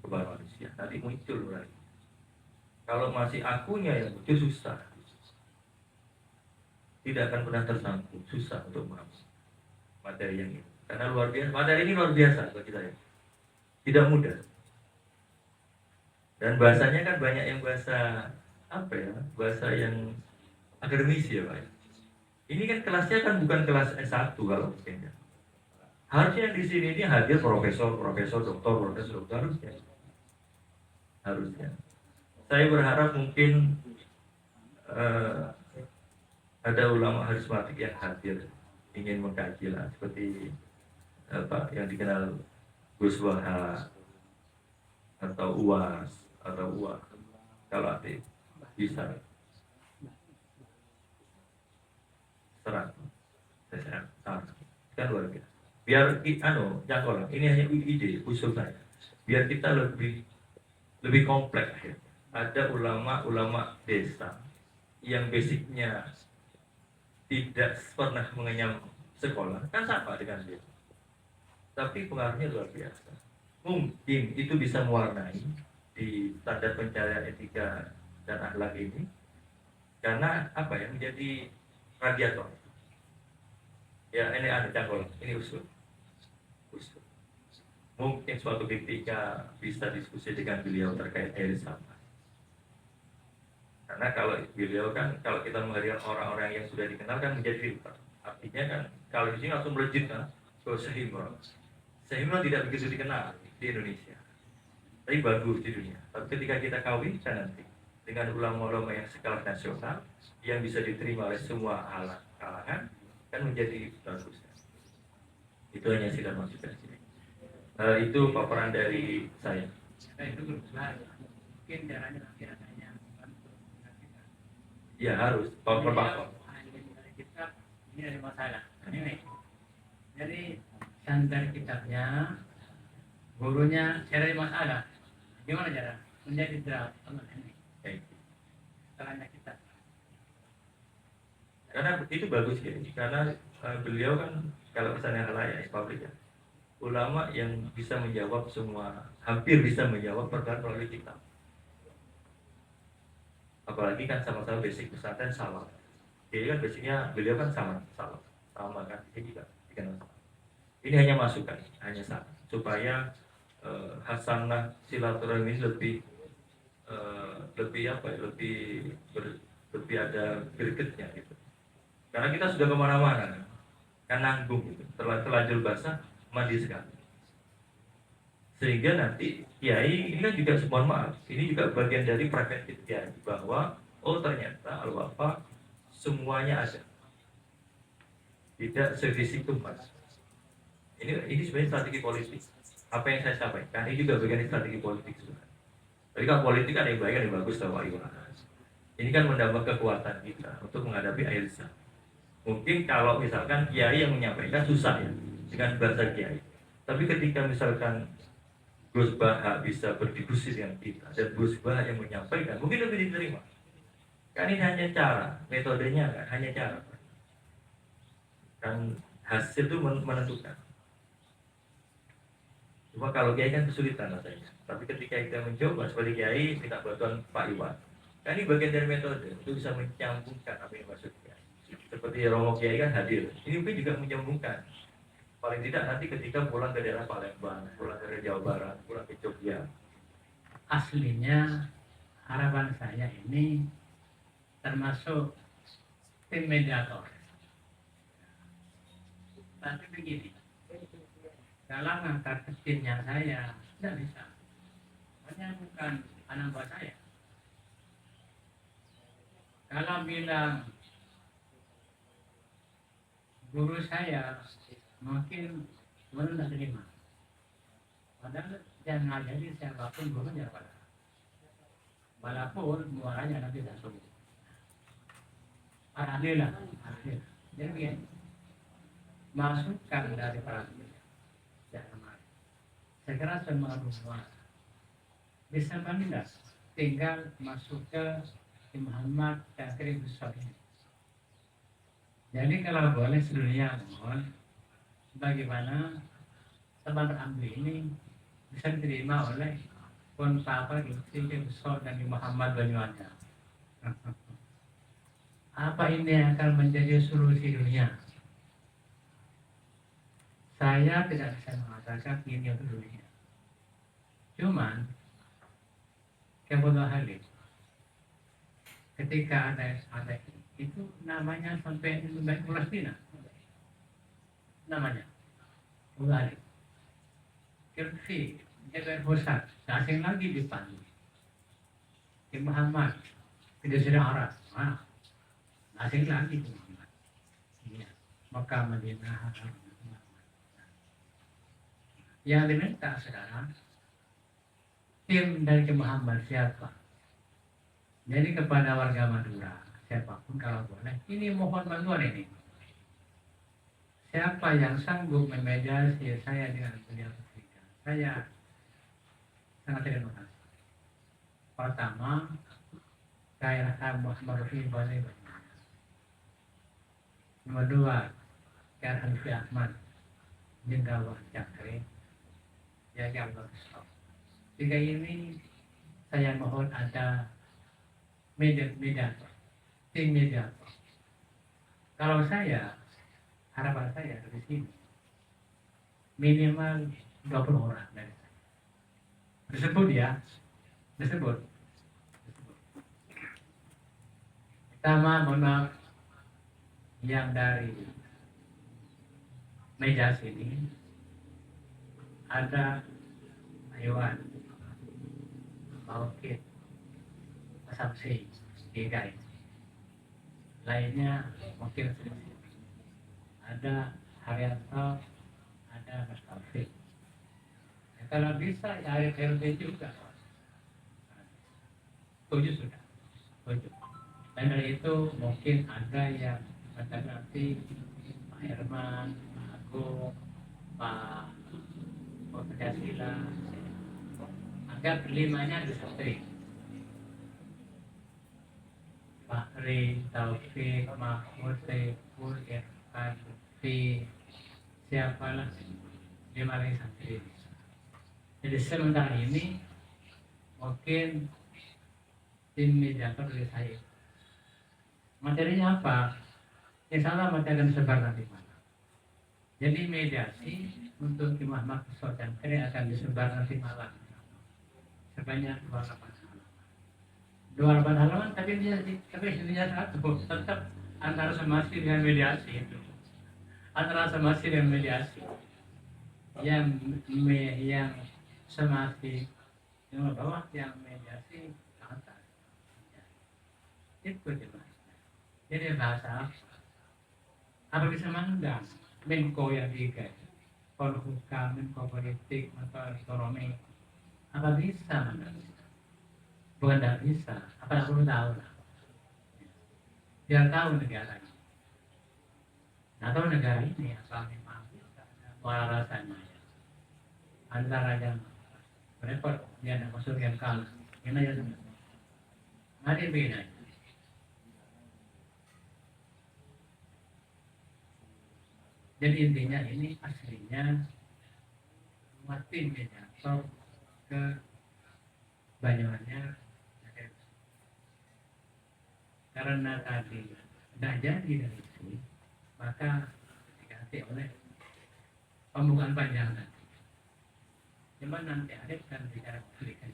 kepada manusia. Nanti muncul lagi. Kalau masih akunya yang muncul susah, tidak akan pernah tersambung, susah untuk memahami materi yang ini. Karena luar biasa, materi ini luar biasa bagi saya. Tidak mudah. Dan bahasanya kan banyak yang bahasa apa ya? Bahasa yang akademisi ya Pak. Ini kan kelasnya kan bukan kelas S1 kalau mungkin ya. Harusnya di sini ini hadir profesor, doktor harusnya. Saya berharap mungkin ada ulama harismatik yang hadir ingin mengkaji lah seperti apa yang dikenal Gus Wahab atau UAS atau UA kalau ada bisa serang saya kan luar biasa. Biar Cangkolang, ini hanya ide usul saya. Biar kita lebih kompleks ya. Ada ulama-ulama desa yang basicnya tidak pernah mengenyam sekolah, kan sama dengan dia. Tapi pengaruhnya luar biasa. Mungkin itu bisa mewarnai di standar pencarian etika dan akhlak ini, karena apa ya, menjadi radiator. Ya ini ada Cangkolang, ini usul. Mungkin suatu ketika bisa diskusi dengan beliau terkait air sama. Karena kalau beliau kan, kalau kita menghadirkan orang-orang yang sudah dikenal kan menjadi filter. Artinya kan kalau di sini langsung melejit kan ke Sehimron. Sehimron tidak begitu dikenal di Indonesia, tapi bagus di dunia. Tapi ketika kita kawinkan nanti dengan ulama-ulama yang skala nasional yang bisa diterima oleh semua kalangan, kan menjadi bagus. Itu hanya sikap masukan sini. Itu paparan dari saya. Itu berusaha. Mungkin caranya nanti adanya. Ya harus per Kitab ini ada masalah. Ini. Jadi standar kitabnya, gurunya cari masalah. Gimana cara menjadi draft ini? Caranya kita. Karena itu bagus ya. Karena beliau kan kalau misalnya layak publik ya, ulama yang bisa menjawab semua, hampir bisa menjawab perkara melalui kitab. Apalagi kan sama-sama basic pesantren sama. Jadi kan basicnya beliau kan sama kan. Ini juga dikenal sama. Ini hanya masukan, hanya sama supaya hasanah silaturahmi ini lebih ada gregetnya gitu. Karena kita sudah kemana-mana kan nanggung gitu, terlanjur basah mandi sekali. Sehingga nanti kiai ini kan juga, mohon maaf, ini juga bagian dari preventif kiai, bahwa oh ternyata al-wafa semuanya ada, tidak sevisi tumpah. Ini sebenarnya strategi politik. Apa yang saya sampaikan ini juga bagian dari strategi politik sebenarnya. Tapi kan politik kan yang baik, ada yang bagus, tahu ini kan menambah kekuatan kita untuk menghadapi air zam. Mungkin kalau misalkan kiai yang menyampaikan susah ya dengan bahasa kiai. Tapi ketika misalkan Gus Baha bisa berdiskusi dengan kita dan Gus Baha yang menyampaikan, mungkin lebih diterima. Kan ini hanya cara, metodenya kan hanya cara. Kan hasil itu menentukan. Cuma kalau kiai kan kesulitan rasanya. Tapi ketika kita mencoba sebagai kiai minta bantuan Pak Iwan, kan ini bagian dari metode itu bisa menyambungkan apa yang maksudnya. Seperti Romo Kiai kan hadir, ini mungkin juga menyambungkan. Paling tidak nanti ketika pulang ke daerah Palembang, pulang ke Jawa Barat, pulang ke Jogja. Aslinya harapan saya ini termasuk tim mediator. Tapi begini, dalam angkat ke timnya saya tidak bisa. Hanya bukan anak buah saya. Kalau bilang guru saya mungkin belum tidak terima. Padahal yang ngajari siapapun gurunya pada. Walaupun muaranya nanti tidak sembuh. Alhamdulillah. Jadi begini, masukan dari para saya kira semua bisa tidak tinggal masuk ke Muhammad dan Gus ini. Jadi kalau boleh sedunia mohon bagaimana teman ambil ini bisa diterima oleh Pon Papa Gusti Gus dan Muhammad Banyuwangi. Apa ini akan menjadi solusi dunia? Saya tidak bisa mengatakan ini untuk dunia. Cuman kebodohan ketika ada itu namanya sampai di Palestina, namanya Ulali, Kirfi, Jabal Husat, asing lagi dipanggil. Di Muhammad, tidak sedang Arab, asing lagi di Muhammad. Iya, Mekah Madinah. Yang diminta sekarang tim dari Muhammad siapa? Jadi kepada warga Madura siapapun kalau boleh, ini mohon bantuan ini. siapa yang sanggup memediasi saya dengan beliau ketiga, saya sangat terima kasih. Pertama, saya rasa Muhammad Rafi Bani. Nomor dua, Kiai Hanifi Ahmad Jendawa Cakri, jaga Allah. Tiga ini saya mohon ada mediator, tim mediator. Kalau saya, harapan saya dari sini minimal 20 orang dari saya. Disebut ya, disebut. Pertama, mohon maaf, yang dari meja sini ada Aywan, Maukid, Samsi, Gigai. Lainnya mungkin ada Haryanto, ada Mas Taufik. Ya, kalau bisa ya RT juga. 7 sudah, 7. Dan dari itu mungkin ada yang nanti Pak Herman, Pak Agung, Pak Pancasila, agar limanya disatri. Fakri, Taufik, Mahmud, Saiful, Irfan, Lutfi, siapalah 5 lagi santri. Jadi sementara ini mungkin tim mediator dari saya. Materinya apa? Insya Allah materi akan disebar nanti malam. Jadi mediasi untuk Ki Muhammad Pesantren ini akan disebar nanti malam. Sebanyak 28 halaman, tapi isinya satu, tetap antara semasi dengan mediasi itu. Antara semasi dan mediasi. Yang semasi yang bawah, yang mediasi ke atas. Itu jelas. Jadi bahasa apa bisa mandang Menko yang tiga, Polhukam, Menko Politik, Menko Ekonomi, apa bisa mandang? Bukan tidak bisa, apa perlu tahu lah. Biar tahu negara ini. Nah, tahu negara ini apa memang pola rasanya ya. Antara yang repot dia ada masuk yang kalah, ini aja sebenarnya. Ada beda. Jadi intinya ini aslinya tim mediator ke Banyuwangi. Karena tadi tidak jadi dari sini, maka diganti oleh pembukaan panjang nanti. Cuma nanti ada kan bicara berikan.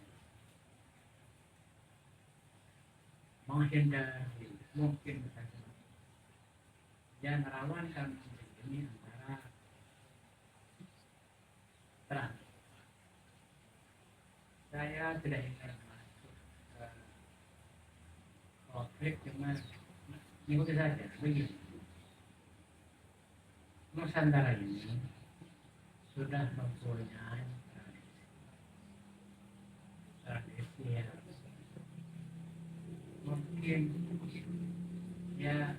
Menghindari mungkin saja. Yang rawan kan ini antara terang. Saya tidak ingin masuk ke konflik, cuma ikuti saja begini. Nusantara ini sudah mempunyai tradisi yang mungkin ya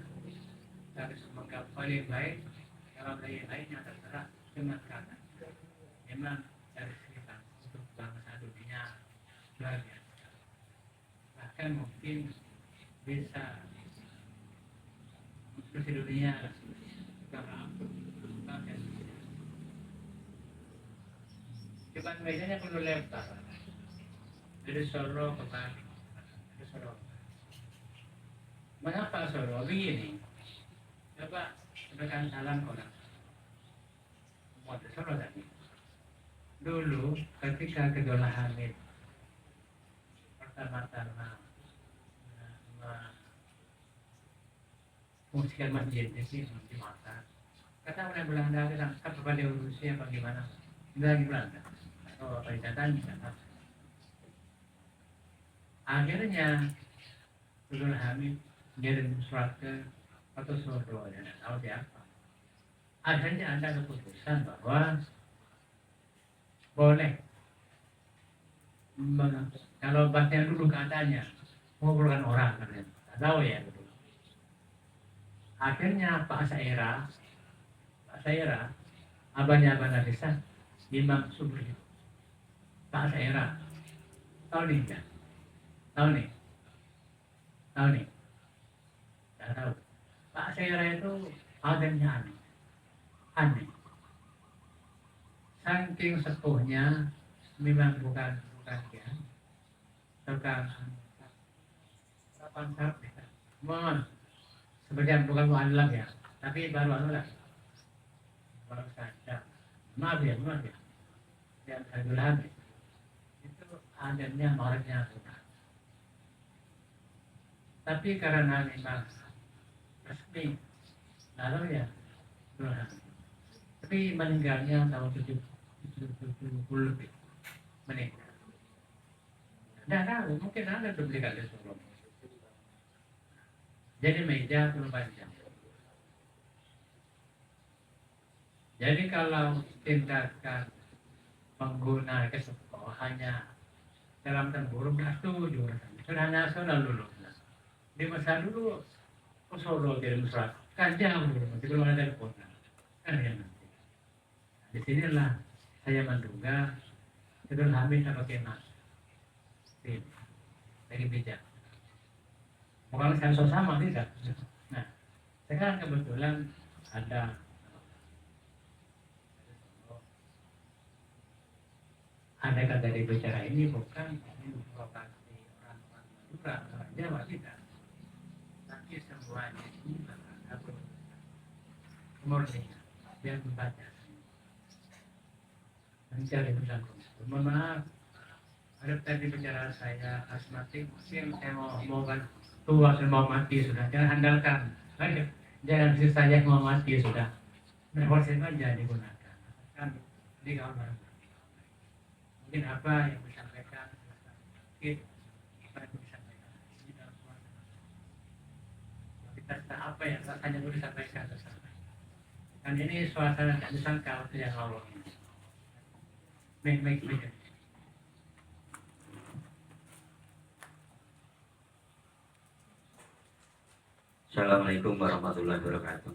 harus menganggap paling baik. Kalau dari lainnya terserah, cuma karena memang dari kita untuk bangsa dunia luar biasa. Bahkan mungkin bisa di dunia cuman bedanya perlu lebar dari Solo ke Bali, dari Solo. Mengapa Solo? Begini, coba berikan salam orang mau di Solo tadi. Dulu ketika Kedua Hamid pertama-tama fungsikan masjid di sini di mata. Kata orang Belanda bilang, apa pada Rusia bagaimana? Dari Belanda atau perikanan misalnya. Akhirnya Abdul Hamid kirim surat ke atau Sodo, ya, tahu siapa. Akhirnya ada keputusan bahwa boleh kalau bahasanya dulu katanya mengumpulkan orang, katanya. Tak tahu ya. Akhirnya Pak Saira Saira, abahnya Abah Nafisah, Imam Subri. Pak Saira, tahu nih ya? Tahu nih? Tahu nih? Tidak tahu. Pak Saira itu adanya aneh. Aneh. Saking sepuhnya, memang bukan ya. Tukang kapan sampai? Mohon. Sebagian bukan mu'allam ya, tapi baru lah. Baru saja. Maaf ya. Yang Abdullah itu adanya marahnya Tuhan. Tapi karena memang resmi, lalu ya Tuhan. Tapi meninggalnya tahun 70 lebih. Meninggal. Tidak tahu, mungkin ada duplikat di Solo. Jadi meja belum panjang. Jadi kalau tindakan pengguna kesepuh hanya dalam tempurung nggak setuju. Sudah nasional dulu. Di masa dulu ke Solo kirim surat kan jauh dulu, masih belum ada telepon kan ya nanti. Di sinilah saya menduga Idul Hamid apa kemas ini lagi bijak. Bukan saya sama tidak. Nah, sekarang kebetulan ada kata bicara ini bukan provokasi orang-orang Madura, orang Jawa tidak. Tapi semuanya ini adalah murni yang membaca. Mencari pesan. Mohon maaf, ada tadi bicara saya asmatik, mungkin saya mau tua dan mau mati sudah. Jangan andalkan. Ayo, jangan saya mau mati sudah. Berkonsep aja digunakan. Kan di kamar. Mungkin apa yang disampaikan mungkin apa yang disampaikan di dalam suasana kita apa yang rasanya mau disampaikan bersama dan ini suasana tak disangka waktu yang lalu make Assalamualaikum warahmatullahi wabarakatuh.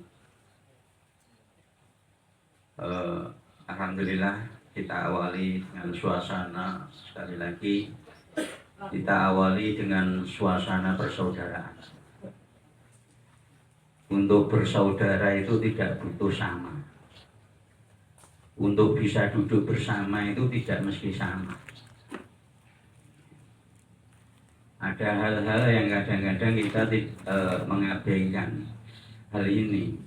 Alhamdulillah kita awali dengan suasana, sekali lagi kita awali dengan suasana persaudaraan. Untuk bersaudara itu tidak butuh sama. Untuk bisa duduk bersama itu tidak mesti sama. Ada hal-hal yang kadang-kadang kita mengabaikan hal ini.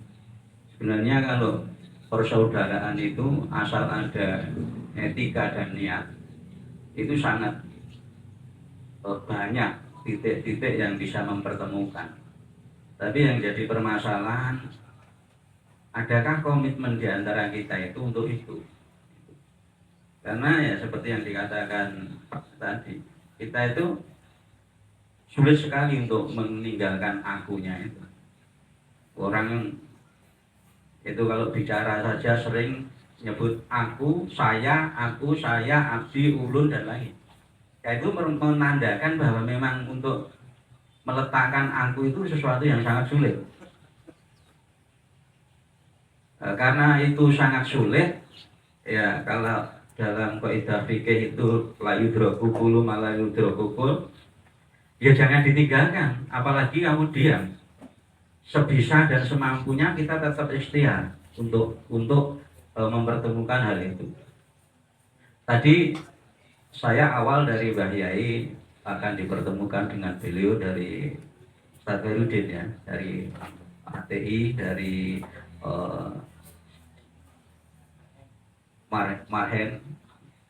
Sebenarnya kalau persaudaraan itu asal ada etika dan niat itu sangat banyak titik-titik yang bisa mempertemukan. Tapi yang jadi permasalahan, adakah komitmen di antara kita itu untuk itu? Karena ya seperti yang dikatakan tadi, kita itu sulit sekali untuk meninggalkan akunya itu. Orang yang itu kalau bicara saja sering nyebut aku, saya, abdi, ulun, dan lain. Ya itu menandakan bahwa memang untuk meletakkan aku itu sesuatu yang sangat sulit. Karena itu sangat sulit, ya kalau dalam kaidah fikih itu la yudrakukulu malah yudrakukul, ya jangan ditinggalkan, apalagi kamu diam. Sebisa dan semampunya kita tetap ikhtiar untuk mempertemukan hal itu. Tadi saya awal dari Mbah Yai akan dipertemukan dengan beliau dari Ustaz Herudin ya, dari ATI, dari Marhen,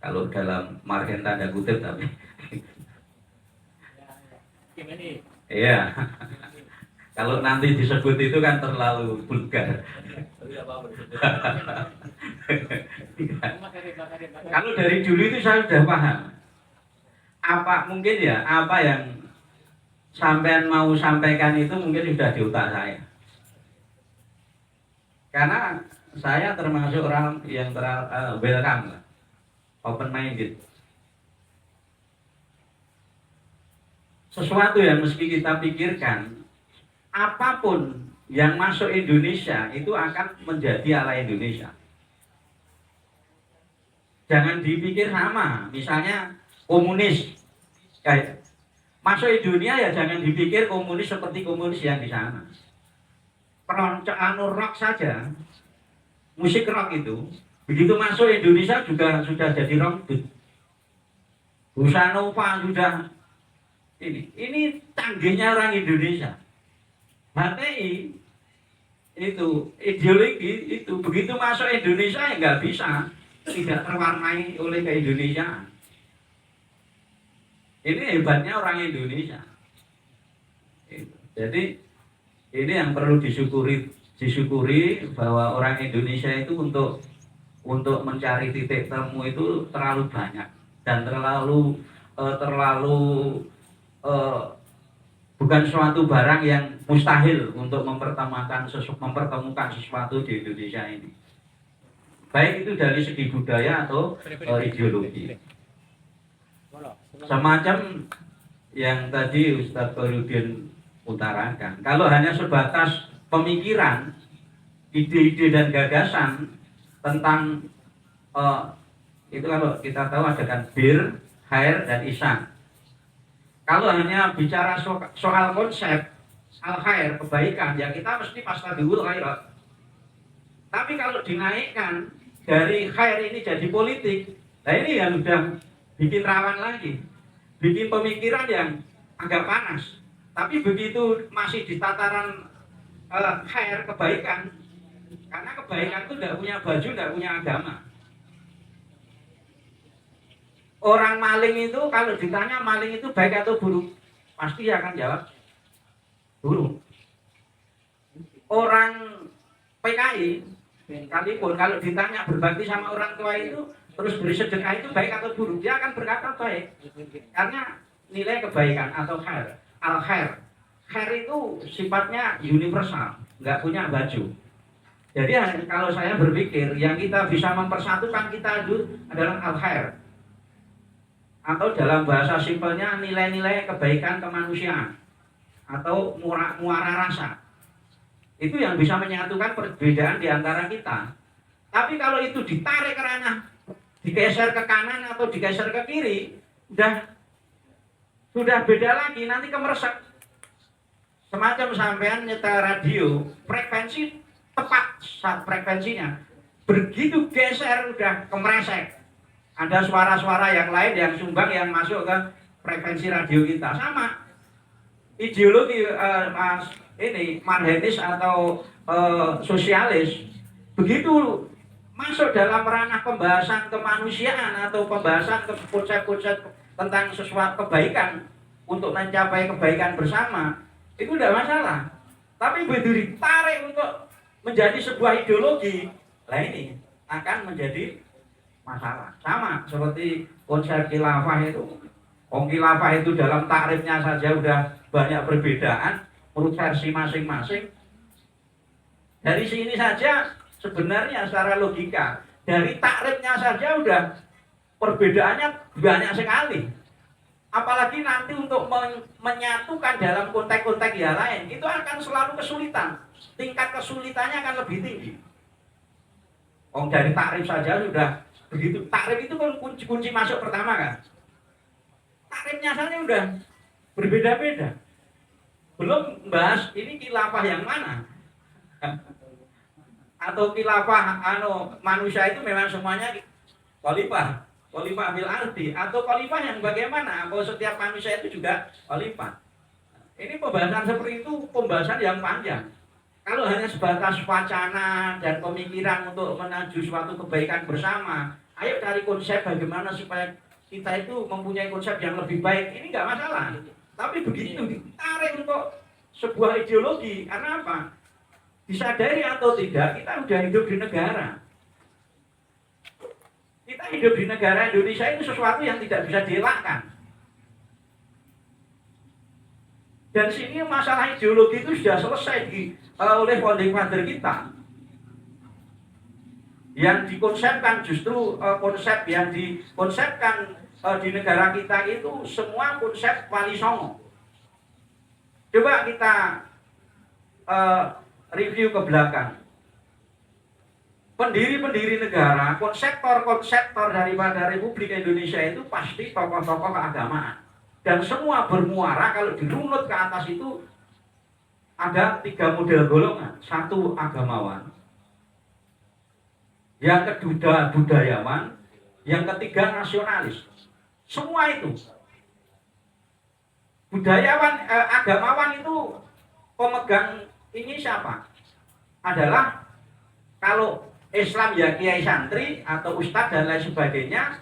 kalau dalam Marhen tanda kutip tapi iya. Kalau nanti disebut itu kan terlalu vulgar. Kalau dari dulu itu saya sudah paham. Apa mungkin ya, apa yang sampean mau sampaikan itu mungkin sudah di otak saya. Karena saya termasuk orang yang welcome, open minded. Sesuatu yang mesti kita pikirkan, apapun yang masuk Indonesia itu akan menjadi ala Indonesia. Jangan dipikir sama, misalnya komunis. Kayak masuk Indonesia ya jangan dipikir komunis seperti komunis yang di sana. Peroncaan rock saja, musik rock itu, begitu masuk Indonesia juga sudah jadi rock. Bossa Nova sudah ini canggihnya orang Indonesia. HTI itu ideologi itu begitu masuk Indonesia ya nggak bisa tidak terwarnai oleh keindonesiaan. Ini hebatnya orang Indonesia. Jadi ini yang perlu disyukuri bahwa orang Indonesia itu untuk mencari titik temu itu terlalu banyak dan terlalu bukan suatu barang yang mustahil untuk mempertemukan sesuatu di Indonesia ini. Baik itu dari segi budaya atau ideologi. Semacam yang tadi Ustadz Khairuddin utarakan. Kalau hanya sebatas pemikiran, ide-ide dan gagasan tentang itu kalau kita tahu ada kan bir, khair dan ihsan. Kalau hanya bicara soal konsep al-khair, kebaikan, ya kita mesti fastabiqul khairat. Tapi kalau dinaikkan dari khair ini jadi politik, nah ini yang sudah bikin rawan lagi, bikin pemikiran yang agak panas. Tapi begitu masih di tataran khair, kebaikan, karena kebaikan itu tidak punya baju, tidak punya agama. Orang maling itu kalau ditanya maling itu baik atau buruk, pasti akan jawab buruk. Orang PKI sekalipun kalau ditanya berbakti sama orang tua itu terus beri sedekah itu baik atau buruk, dia akan berkata baik. Karena nilai kebaikan atau khair, al-khair. Khair itu sifatnya universal, nggak punya baju. Jadi kalau saya berpikir yang kita bisa mempersatukan kita itu adalah al-khair. Atau dalam bahasa simpelnya nilai-nilai kebaikan kemanusiaan atau muara rasa. Itu yang bisa menyatukan perbedaan di antara kita. Tapi kalau itu ditarik ke ranah, digeser ke kanan atau digeser ke kiri, sudah beda lagi, nanti kemeresek. Semacam sampean nyetel radio, frekuensi tepat saat frekuensinya. Begitu geser udah kemeresek. Ada suara-suara yang lain yang sumbang yang masuk ke frekuensi radio kita. Sama ideologi marxis atau sosialis, begitu masuk dalam ranah pembahasan kemanusiaan atau pembahasan konsep-konsep tentang sesuatu kebaikan untuk mencapai kebaikan bersama, itu tidak masalah. Tapi begitu ditarik untuk menjadi sebuah ideologi, lah ini akan menjadi masalah. Sama seperti konsep khilafah itu. Khilafah itu dalam takrifnya saja udah banyak perbedaan menurut versi masing-masing. Dari sini saja sebenarnya secara logika dari takrifnya saja udah perbedaannya banyak sekali. Apalagi nanti untuk menyatukan dalam konteks-konteks yang lain itu akan selalu kesulitan. Tingkat kesulitannya akan lebih tinggi. Dari takrif saja sudah begitu. Takrif itu kan kunci masuk pertama kan. Takrifnya saja udah berbeda-beda. Belum bahas ini khilafah yang mana. Atau khilafah manusia itu memang semuanya khalifah bil arti, atau khalifah yang bagaimana? Apa setiap manusia itu juga khalifah? Ini pembahasan seperti itu pembahasan yang panjang. Kalau hanya sebatas wacana dan pemikiran untuk menuju suatu kebaikan bersama, ayo cari konsep bagaimana supaya kita itu mempunyai konsep yang lebih baik, ini nggak masalah. Tapi begitu ditarik untuk sebuah ideologi, karena apa? Disadari atau tidak, kita sudah hidup di negara. Kita hidup di negara Indonesia itu sesuatu yang tidak bisa dielakkan. Dan sini masalah ideologi itu sudah selesai oleh founding father kita. Yang dikonsepkan justru konsep yang dikonsepkan di negara kita itu semua konsep Wali Songo. Coba kita review ke belakang. Pendiri-pendiri negara, konseptor-konseptor daripada Republik Indonesia itu pasti tokoh-tokoh keagamaan. Dan semua bermuara kalau dirunut ke atas itu ada 3 model golongan. 1 agamawan, yang kedua budayawan, yang ketiga nasionalis. Semua itu. Agamawan itu pemegang ini siapa? Adalah kalau Islam ya kiai santri atau ustadz dan lain sebagainya.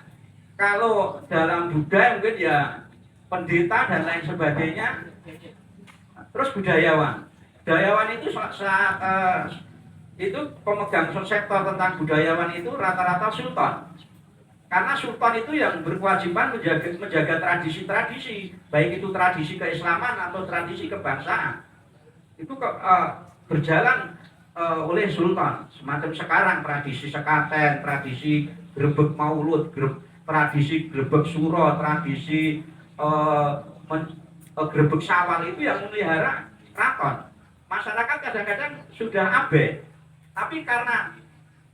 Kalau dalam Buddha mungkin ya pendeta dan lain sebagainya. Terus budayawan. Budayawan itu itu pemegang sektor tentang budayawan itu rata-rata sultan. Karena sultan itu yang berkewajiban menjaga tradisi-tradisi, baik itu tradisi keislaman atau tradisi kebangsaan. Itu berjalan oleh sultan. Semacam sekarang tradisi sekaten, tradisi grebek maulud, tradisi grebek suro, tradisi grebek syawal itu yang memelihara keraton. Masyarakat kadang-kadang sudah abai, tapi karena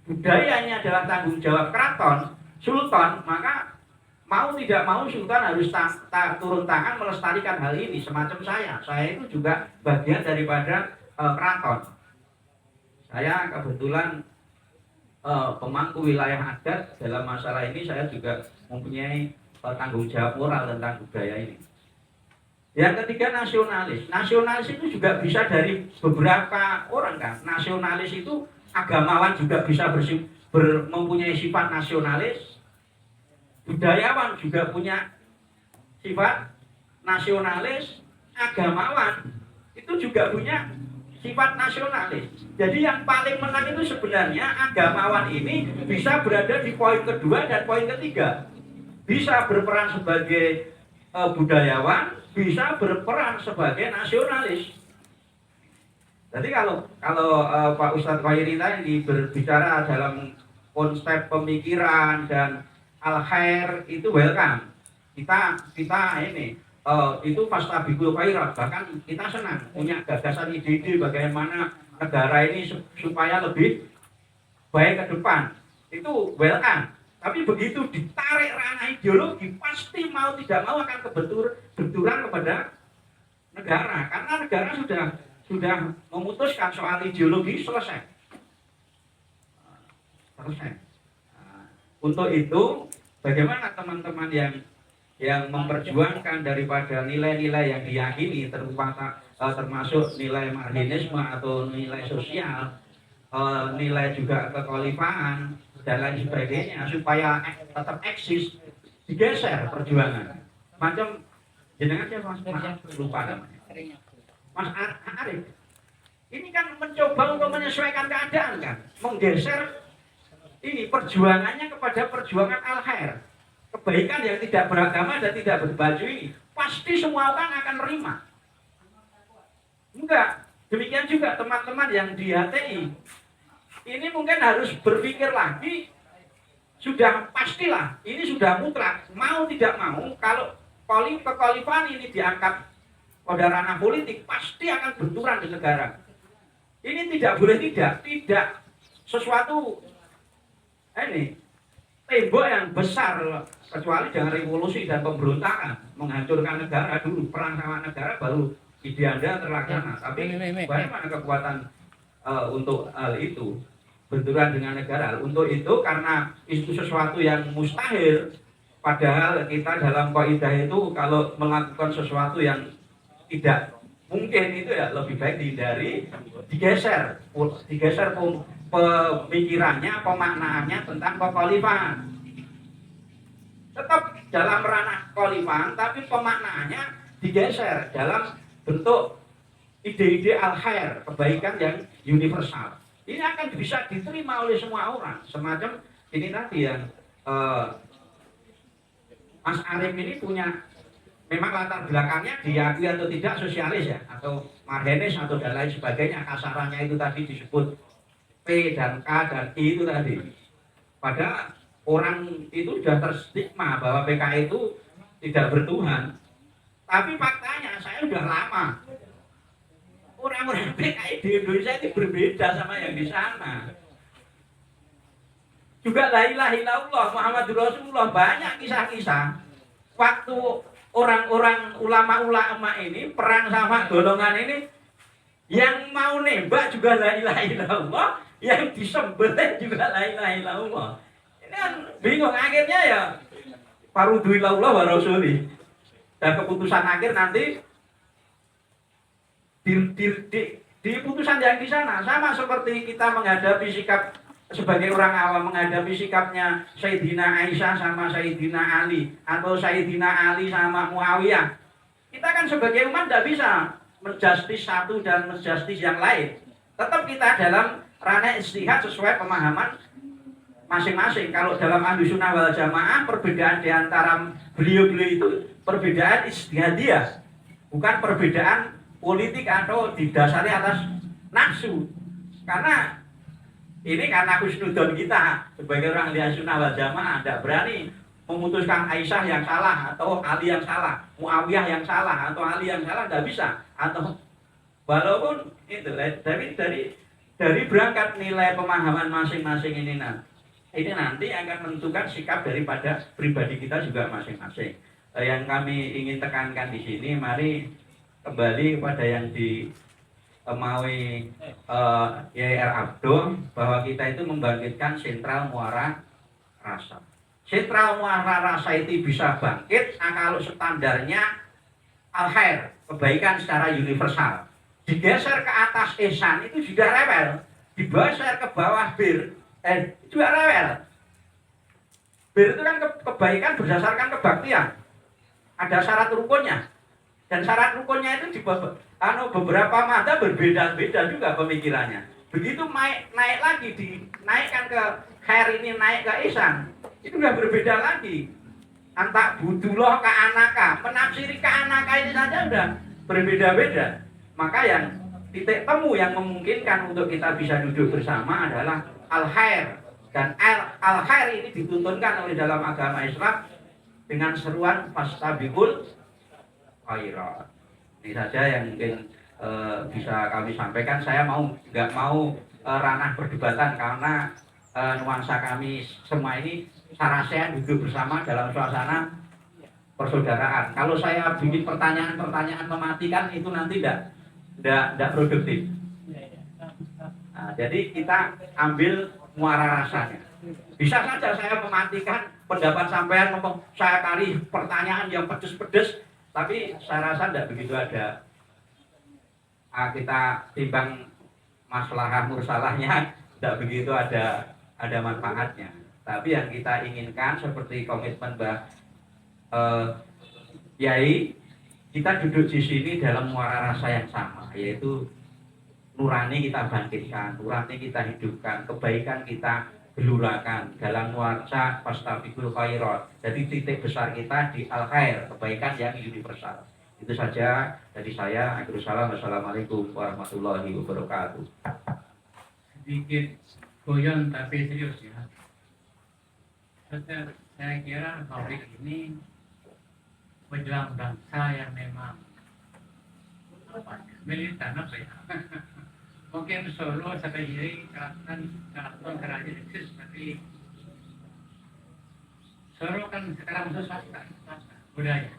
budayanya adalah tanggung jawab keraton, sultan, maka mau tidak mau sultan harus turun tangan melestarikan hal ini. Semacam saya itu juga bagian daripada keraton. Saya kebetulan pemangku wilayah adat. Dalam masalah ini saya juga mempunyai tanggung jawab moral tentang budaya ini. Yang ketiga nasionalis. Nasionalis itu juga bisa dari beberapa orang kan. Nasionalis itu agamawan juga bisa mempunyai sifat nasionalis. Budayawan juga punya sifat nasionalis. Agamawan itu juga punya sifat nasionalis. Jadi yang paling menang itu sebenarnya agamawan ini bisa berada di poin kedua dan poin ketiga. Bisa berperan sebagai budayawan, bisa berperan sebagai nasionalis. Jadi kalau Pak Ustadz Khairi tadi berbicara dalam konsep pemikiran dan al-khair itu welcome. Kita ini itu fastabikul khairat, bahkan kita senang punya gagasan ide-ide bagaimana negara ini supaya lebih baik ke depan. Itu welcome. Tapi begitu ditarik ranah ideologi, pasti mau tidak mau akan benturan kepada negara, karena negara sudah memutuskan soal ideologi selesai. Untuk itu, bagaimana teman-teman yang memperjuangkan daripada nilai-nilai yang diyakini termasuk nilai marginisme atau nilai sosial, nilai juga kekhalifahan dan lain sebagainya supaya tetap eksis, digeser perjuangan. Macam jenengan siapa Mas? Lupa namanya. Mas Arif. Ini kan mencoba untuk menyesuaikan keadaan kan, menggeser ini perjuangannya kepada perjuangan al-khair. Kebaikan yang tidak beragama dan tidak berbaju ini pasti semua orang akan menerima. Enggak, demikian juga teman-teman yang di HTI. Ini mungkin harus berpikir lagi, sudah pastilah, ini sudah mutlak, mau tidak mau, kalau kekhalifahan ini diangkat pada ranah politik, pasti akan benturan di negara. Ini tidak boleh tidak sesuatu ini tembok yang besar, kecuali dengan revolusi dan pemberontakan, menghancurkan negara dulu, perang sama negara baru ide Anda terlaksana. Tapi bagaimana kekuatan untuk hal itu, benturan dengan negara? Untuk itu, karena itu sesuatu yang mustahil, padahal kita dalam kaidah itu kalau melakukan sesuatu yang tidak mungkin itu ya lebih baik dihindari, digeser pemikirannya, pemaknaannya tentang kekhalifahan. Tetap dalam ranah kekhalifahan, tapi pemaknaannya digeser dalam bentuk ide-ide al-khair, kebaikan yang universal. Ini akan bisa diterima oleh semua orang. Semacam ini tadi yang Mas Arif ini punya, memang latar belakangnya diakui atau tidak sosialis ya, atau marginis atau dan lain sebagainya. Kasarannya itu tadi disebut P dan K dan I itu tadi. Pada orang itu sudah terstigma bahwa PKI itu tidak bertuhan. Tapi faktanya saya sudah lama orang-orang PKI di Indonesia itu berbeda sama yang di sana. Juga la ilaha illallah Muhammadur Rasulullah, banyak kisah-kisah waktu orang-orang ulama-ulama ini perang sama golongan ini, yang mau nembak juga la ilaha illallah, yang disembelih juga la ilaha illallah. Ini kan bingung, akhirnya ya farudhu ilallah wa rasuli. Dan keputusan akhir nanti di putusan yang di sana sama seperti kita menghadapi sikap sebagai orang awam, menghadapi sikapnya Sayyidina Aisyah sama Sayyidina Ali, atau Sayyidina Ali sama Muawiyah. Kita kan sebagai umat tidak bisa menjustis satu dan menjustis yang lain. Tetap kita dalam ranah ijtihad sesuai pemahaman masing-masing. Kalau dalam Ahlus Sunnah wal Jamaah, perbedaan di antara beliau-beliau itu perbedaan ijtihadiyah, bukan perbedaan politik atau didasari atas nafsu. Karena ini karena husnudon kita sebagai orang Ahlus Sunnah wal Jamaah tidak berani memutuskan Aisyah yang salah atau Ali yang salah, Muawiyah yang salah atau Ali yang salah, tidak bisa. Atau walaupun itu dari berangkat nilai pemahaman masing-masing ini nanti akan menentukan sikap daripada pribadi kita juga masing-masing. Yang kami ingin tekankan di sini, mari kembali kepada yang di Maui YR Abdo, bahwa kita itu membangkitkan sentral muara rasa. Sentral muara rasa itu bisa bangkit kalau standarnya al-khair, kebaikan secara universal. Digeser ke atas ihsan itu sudah rewel, digeser ke bawah bir juga rewel. Bir itu kan kebaikan berdasarkan kebaktian, ada syarat rukunnya, dan syarat rukunnya itu di beberapa mata berbeda-beda juga pemikirannya. Begitu naik lagi, dinaikkan ke khair ini, naik ke ihsan, itu sudah berbeda lagi. Antak budullah ke anaka, menafsiri ke anaka ini saja sudah berbeda-beda. Maka yang titik temu yang memungkinkan untuk kita bisa duduk bersama adalah al-khair. Dan al-khair ini dituntunkan oleh dalam agama Islam dengan seruan fastabiqul khairat. Ini saja yang mungkin bisa kami sampaikan. Saya nggak mau ranah perdebatan, karena nuansa kami semua ini sarasehan duduk bersama dalam suasana persaudaraan. Kalau saya bikin pertanyaan-pertanyaan mematikan, itu nanti tidak produktif. Nah, jadi kita ambil muara rasanya. Bisa saja saya mematikan pendapat sampean, saya cari pertanyaan yang pedes-pedes, tapi saya rasa tidak begitu ada. Kita timbang masalah mursalahnya, tidak begitu ada manfaatnya. Tapi yang kita inginkan seperti komitmen Yai, kita duduk di sini dalam muara rasa yang sama, yaitu nurani kita bangkitkan, nurani kita hidupkan, kebaikan kita gelurakan dalam nuansa fastabiqul khairat. Jadi titik besar kita di al-khair, kebaikan yang universal. Itu saja dari saya. Assalamualaikum warahmatullahi wabarakatuh. Sedikit goyon tapi serius ya. Saya kira pabrik ini menjelang bangsa yang memang militan mungkin Solo sampai jadi keraton kerajaan eksis, tapi Solo kan sekarang swasta budaya.